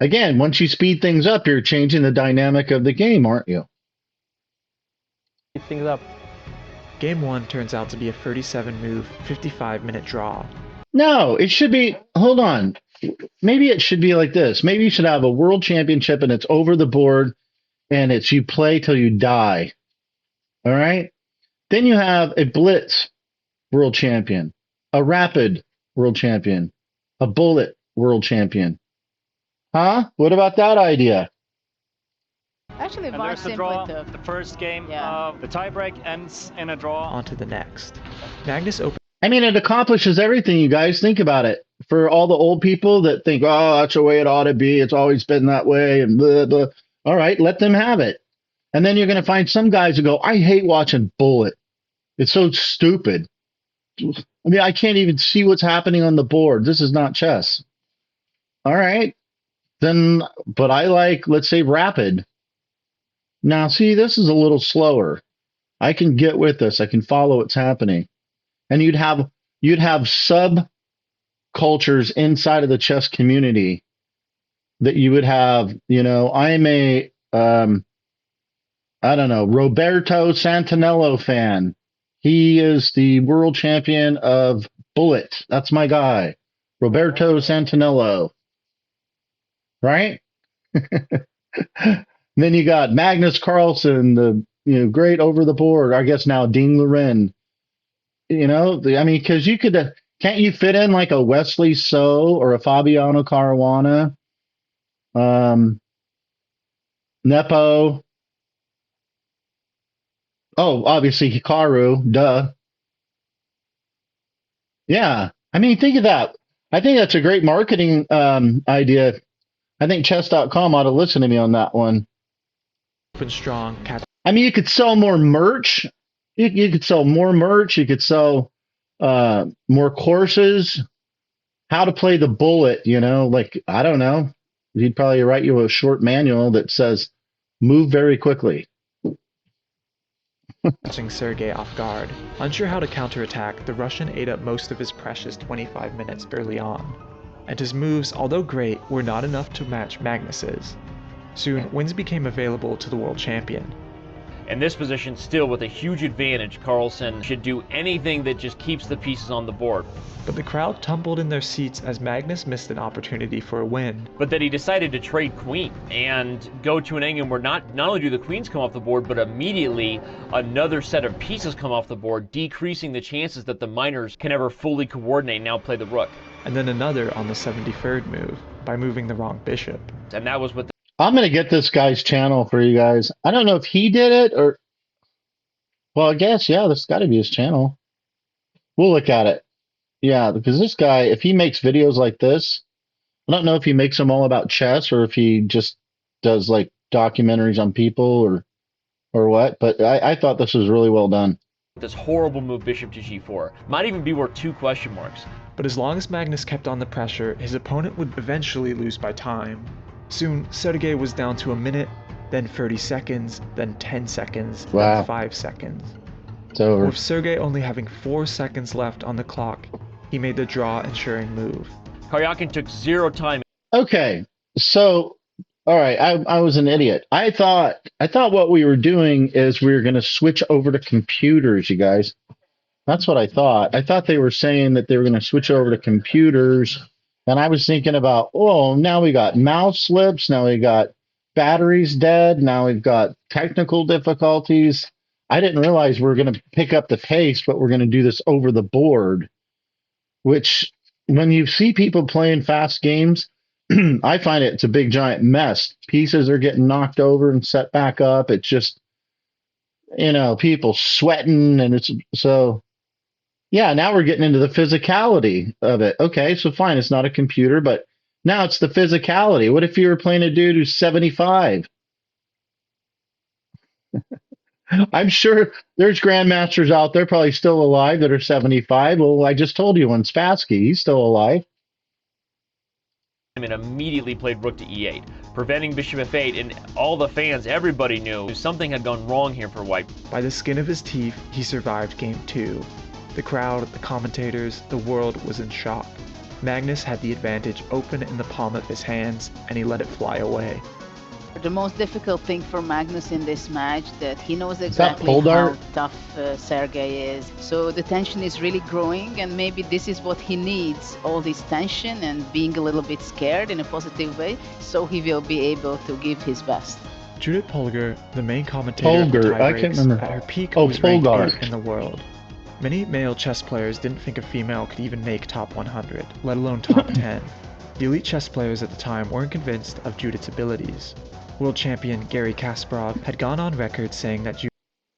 Again, once you speed things up, you're changing the dynamic of the game, aren't you? Speed things up. Game 1 turns out to be a 37-move, 55-minute draw. No, it should be... Hold on. Maybe it should be like this. Maybe you should have a world championship and it's over the board and it's you play till you die. All right. Then you have a blitz world champion, a rapid world champion, a bullet world champion. Huh? What about that idea? Actually, And there's the draw. The first game. The tiebreak ends in a draw. On to the next. Magnus opened. I mean, it accomplishes everything, you guys. Think about it. For all the old people that think, oh, that's the way it ought to be. It's always been that way and blah, blah. All right, let them have it. And then you're going to find some guys who go, I hate watching Bullet. It's so stupid. I mean, I can't even see what's happening on the board. This is not chess. All right. Then, but I like, let's say, rapid. Now, see, this is a little slower. I can get with this. I can follow what's happening. And you'd have subcultures inside of the chess community that you would have, you know, I'm a, I don't know, Roberto Santinello fan. He is the world champion of Bullet. That's my guy. Roberto Santinello. Right? Then you got Magnus Carlsen, the great over the board. I guess now Dean Loren. I mean, because you could can't you fit in like a Wesley So or a Fabiano Caruana, Nepo. Oh, obviously Hikaru, duh. Yeah, I mean, think of that. I think that's a great marketing idea. I think chess.com ought to listen to me on that one. Open strong. I mean, you could sell more merch. You could sell more merch. You could sell more courses. How to play the Bullet, like, I don't know. He'd probably write you a short manual that says, move very quickly. Catching Sergei off guard. Unsure how to counterattack, the Russian ate up most of his precious 25 minutes early on. And his moves, although great, were not enough to match Magnus's. Soon, wins became available to the world champion. In this position, still with a huge advantage, Carlsen should do anything that just keeps the pieces on the board. But the crowd tumbled in their seats as Magnus missed an opportunity for a win. But then he decided to trade queen and go to an angle where not only do the queens come off the board, but immediately another set of pieces come off the board, decreasing the chances that the minors can ever fully coordinate and now play the rook. And then another on the 73rd move, by moving the wrong bishop. And that was what I'm going to get this guy's channel for you guys. I don't know if he did it or... Well, I guess, yeah, this has got to be his channel. We'll look at it. Yeah, because this guy, if he makes videos like this, I don't know if he makes them all about chess or if he just does like documentaries on people or what, but I thought this was really well done. This horrible move, bishop to g4, might even be worth 2 question marks. But as long as Magnus kept on the pressure, his opponent would eventually lose by time. Soon, Sergei was down to a minute, then 30 seconds, then 10 seconds, then 5 seconds. It's over. With Sergei only having 4 seconds left on the clock, he made the draw-ensuring move. Karyakin took 0 time. Okay, so, all right, I was an idiot. I thought what we were doing is we were going to switch over to computers, you guys. That's what I thought. I thought they were saying that they were going to switch over to computers. And I was thinking about, oh, now we got mouse slips. Now we got batteries dead. Now we've got technical difficulties. I didn't realize we were going to pick up the pace, but we're going to do this over the board, which when you see people playing fast games, I find it's a big giant mess. Pieces are getting knocked over and set back up. It's just, people sweating. And it's so... Yeah, now we're getting into the physicality of it. Okay, so fine, it's not a computer, but now it's the physicality. What if you were playing a dude who's 75? I'm sure there's grandmasters out there probably still alive that are 75. Well, I just told you one, Spassky, he's still alive. And immediately played rook to e8, preventing bishop f8, and all the fans, everybody knew something had gone wrong here for white. By the skin of his teeth, he survived game 2. The crowd, the commentators, the world was in shock. Magnus had the advantage open in the palm of his hands, and he let it fly away. The most difficult thing for Magnus in this match that he knows exactly how tough Sergei is. So the tension is really growing, and maybe this is what he needs, all this tension and being a little bit scared in a positive way, so he will be able to give his best. Judith Polgar, the main commentator of the Polgar, I can't tiebreaks, remember. at her peak Oh, was ranked Polgar. 8th in the world. Many male chess players didn't think a female could even make top 100, let alone top 10. The elite chess players at the time weren't convinced of Judith's abilities. World champion Garry Kasparov had gone on record saying that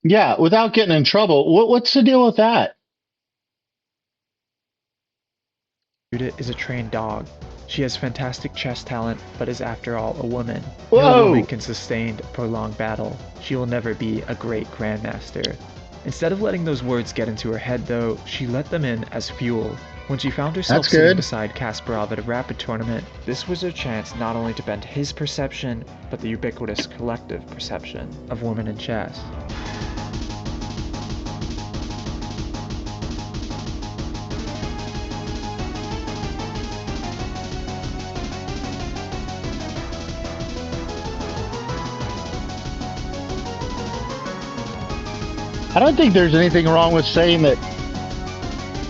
Yeah, without getting in trouble. What's the deal with that? Judith is a trained dog. She has fantastic chess talent, but is after all a woman. Whoa! No woman can sustain a prolonged battle. She will never be a great Grandmaster. Instead of letting those words get into her head though, she let them in as fuel. When she found herself sitting beside Kasparov at a rapid tournament, this was her chance not only to bend his perception, but the ubiquitous collective perception of women in chess. I don't think there's anything wrong with saying that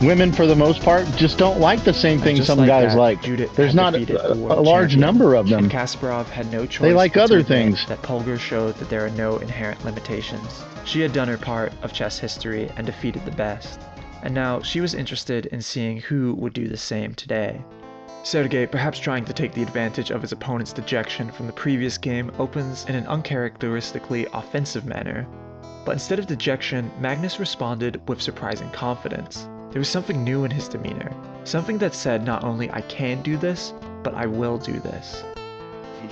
women, for the most part, just don't like the same things some guys like. There's not a large number of them. And Kasparov had no choice. They like but to other admit things. That Polgar showed that there are no inherent limitations. She had done her part of chess history and defeated the best. And now she was interested in seeing who would do the same today. Sergei, perhaps trying to take the advantage of his opponent's dejection from the previous game, opens in an uncharacteristically offensive manner. But instead of dejection, Magnus responded with surprising confidence. There was something new in his demeanor. Something that said not only I can do this, but I will do this.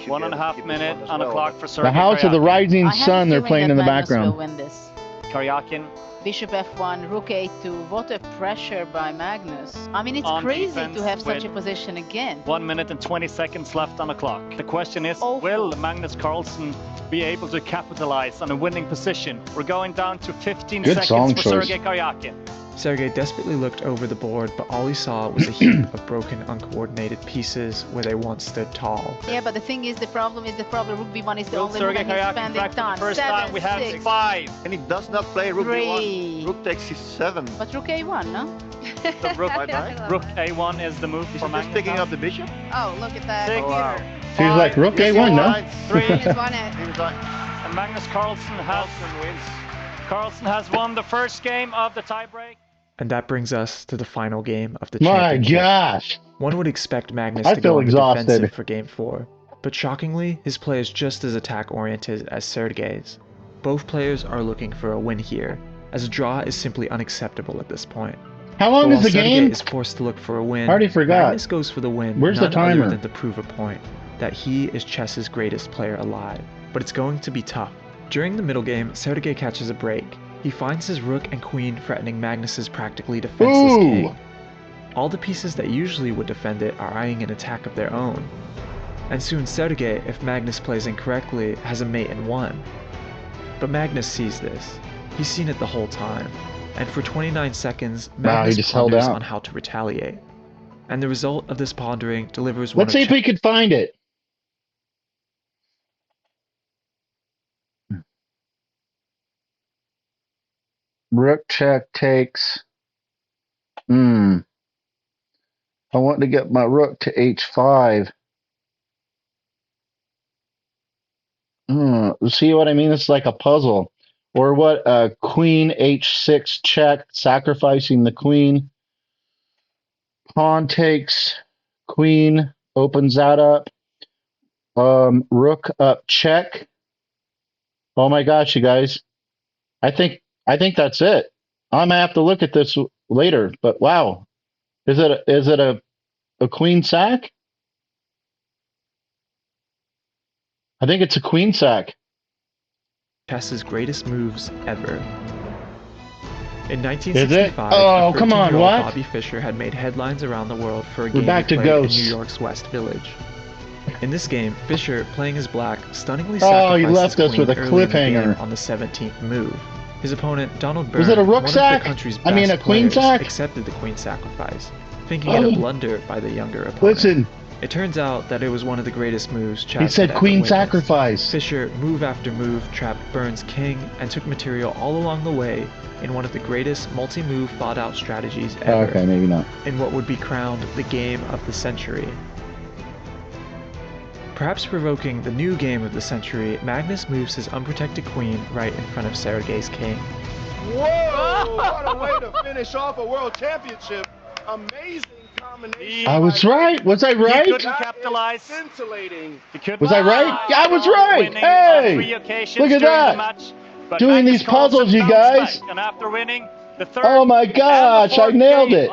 1.5 minutes on the clock for Sergei. The House of the Rising Sun they're playing in the background. Will win this. Karyakin. Bishop f1, rook a2. What a pressure by Magnus. I mean, it's crazy to have such a position again. 1 minute and 20 seconds left on the clock. The question is, will Magnus Carlsen be able to capitalize on a winning position? We're going down to 15 seconds for Sergei Karyakin. Sergei desperately looked over the board, but all he saw was a heap of broken, uncoordinated pieces where they once stood tall. Yeah, but the thing is, the problem rook b1 is the only Sergei one he's Karyakin spending back time. for the first 7, time we have 6, 5. And he does not play rook 3. b1. Rook takes c7. But rook a1, no? Rook a1 is the move for Magnus. Just picking up the bishop? Oh, look at that. Six. Oh, wow. She's like, rook a1, no? 3. and And Magnus Carlsen has won the first game of the tiebreak. And that brings us to the final game of the My championship. gosh! One would expect Magnus I to feel go on the exhausted. defensive for Game 4, but shockingly, his play is just as attack-oriented as Sergei's. Both players are looking for a win here, as a draw is simply unacceptable at this point. How long is the Sergei game? is forced to look for a win. I already forgot. Magnus goes for the win. Where's the none other timer? than to prove a point that he is chess's greatest player alive. But it's going to be tough. During the middle game, Sergei catches a break. He finds his rook and queen threatening Magnus's practically defenseless king. All the pieces that usually would defend it are eyeing an attack of their own. And soon Sergei, if Magnus plays incorrectly, has a mate in 1. But Magnus sees this. He's seen it the whole time. And for 29 seconds, Magnus ponders on how to retaliate. And the result of this pondering delivers one Let's see if we could find it. Rook check takes. I want to get my rook to h5. See what I mean? It's like a puzzle. Or what? Queen h6 check, sacrificing the queen. Pawn takes. Queen opens that up. Rook up check. Oh my gosh, you guys! I think that's it. I'm gonna have to look at this later. But wow, is it a queen sack? I think it's a queen sack. Chess's greatest moves ever. In Is 1965, it? Oh, a come on, 13-year-old what? Bobby Fischer had made headlines around the world for a We're game back he to played in ghosts. New York's West Village. In this game, Fischer, playing his black, stunningly Oh, he sacrificed left his us queen with a early in the cliffhanger. game on the 17th move. His opponent, Donald Byrne, Was it a rook one sack? of the country's I mean, best a queen players, sack? accepted the queen sacrifice, thinking it a blunder by the younger opponent. Listen. It turns out that it was one of the greatest moves chess He said had ever queen witnessed. sacrifice. Fischer, move after move, trapped Byrne's king and took material all along the way in one of the greatest multi-move thought-out strategies ever. Okay, maybe not. In what would be crowned the game of the century. Perhaps provoking the new game of the century, Magnus moves his unprotected queen right in front of Sergei's king. Whoa! What a way to finish off a world championship. Amazing combination. I was right. Was I right? He couldn't capitalize. Scintillating. Was I right? Yeah, I was right. Hey! Look at that. Match, doing these puzzles, you guys. And after winning the third oh my gosh, I nailed it.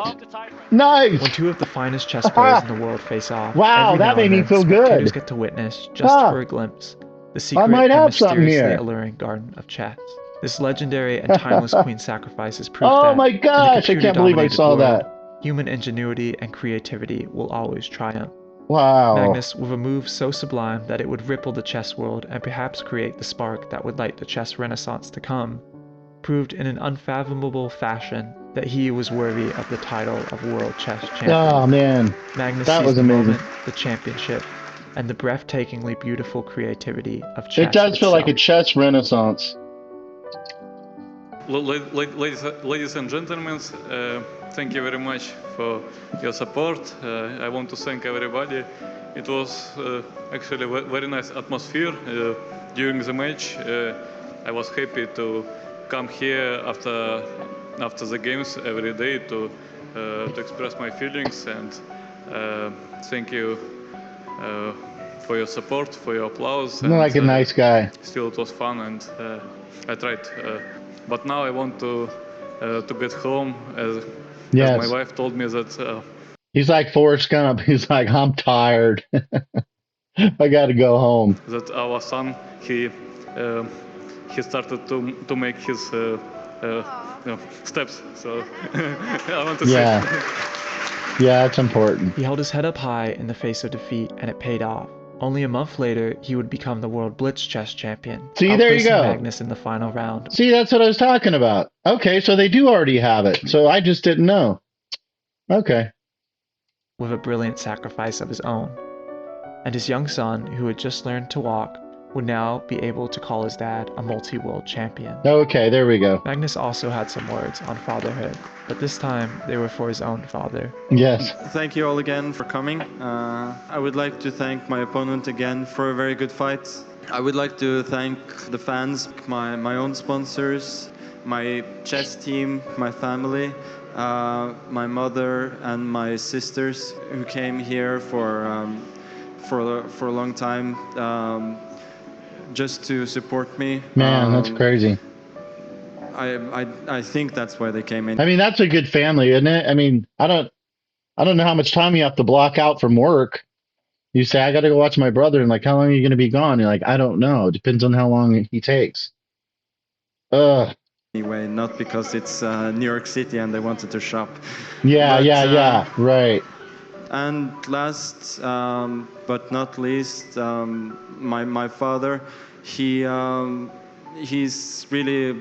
Nice. When two of the finest chess players in the world face off, wow, that made me feel good. Spectators get to witness, just for a glimpse, the secret and mysteriously alluring garden of chess. This legendary and timeless queen sacrifice is proof that my gosh, I can't believe I saw that. Human ingenuity and creativity will always triumph. Wow. Magnus, with a move so sublime that it would ripple the chess world and perhaps create the spark that would light the chess renaissance to come, proved in an unfathomable fashion that he was worthy of the title of World Chess Champion. Oh man, Magnus that was amazing. Moment, the championship, and the breathtakingly beautiful creativity of chess. It does feel like a chess renaissance. Ladies and gentlemen, thank you very much for your support. I want to thank everybody. It was actually a very nice atmosphere during the match. I was happy to come here after the games every day to express my feelings, and thank you for your support, for your applause. You're like a nice guy. Still, it was fun, and I tried. But now I want to get home, as my wife told me that. He's like Forrest Gump. He's like, I'm tired. I got to go home. That our son, he started to make his steps. So I want to say. Yeah, it's important. He held his head up high in the face of defeat, and it paid off. Only a month later, he would become the World Blitz Chess Champion. See, there you go. Magnus in the final round. See, that's what I was talking about. Okay, so they do already have it. So I just didn't know. Okay. With a brilliant sacrifice of his own. And his young son, who had just learned to walk, would now be able to call his dad a multi-world champion. Okay, there we go. Magnus also had some words on fatherhood, but this time they were for his own father. Yes. Thank you all again for coming. I would like to thank my opponent again for a very good fight. I would like to thank the fans, my own sponsors, my chess team, my family, my mother and my sisters who came here for a long time. Just to support me. Man, that's crazy. I think that's why they came in. I mean, that's a good family, isn't it? I mean, I don't know how much time you have to block out from work. You say, I got to go watch my brother, and like, how long are you going to be gone? You're like, I don't know. It depends on how long he takes. Anyway, not because it's New York City and they wanted to shop. Yeah, right. And last but not least, my father, he's really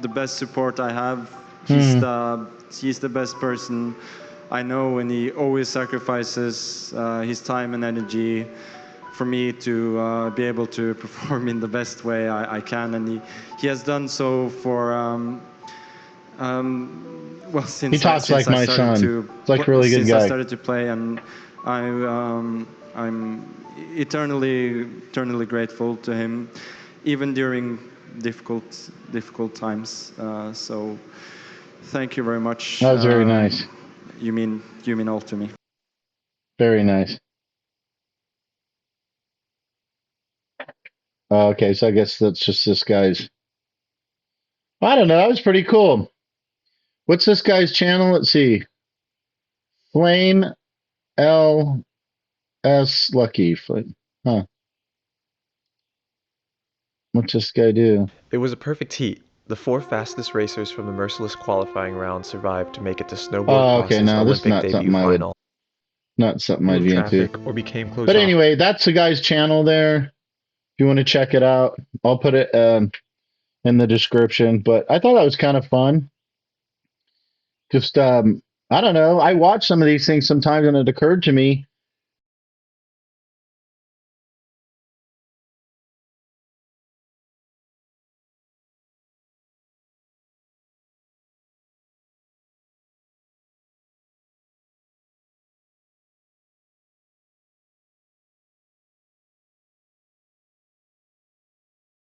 the best support I have. He's the best person I know, and he always sacrifices his time and energy for me to be able to perform in the best way I can, and he has done so for well, since he talks like my son. It's like a really good guy. I started to play, and I'm eternally grateful to him, even during difficult times. So, thank you very much. That was very nice. You mean all to me. Very nice. Okay, so I guess that's just this guy's. I don't know. That was pretty cool. What's this guy's channel? Let's see. Flamelslucky. Huh. What's this guy do? It was a perfect heat. The 4 fastest racers from the merciless qualifying round survived to make it to snowboard Olympic debut final. Not something I'd be into. Or became close but anyway, that's the guy's channel there. If you want to check it out, I'll put it in the description. But I thought that was kind of fun. Just I don't know. I watch some of these things sometimes, and it occurred to me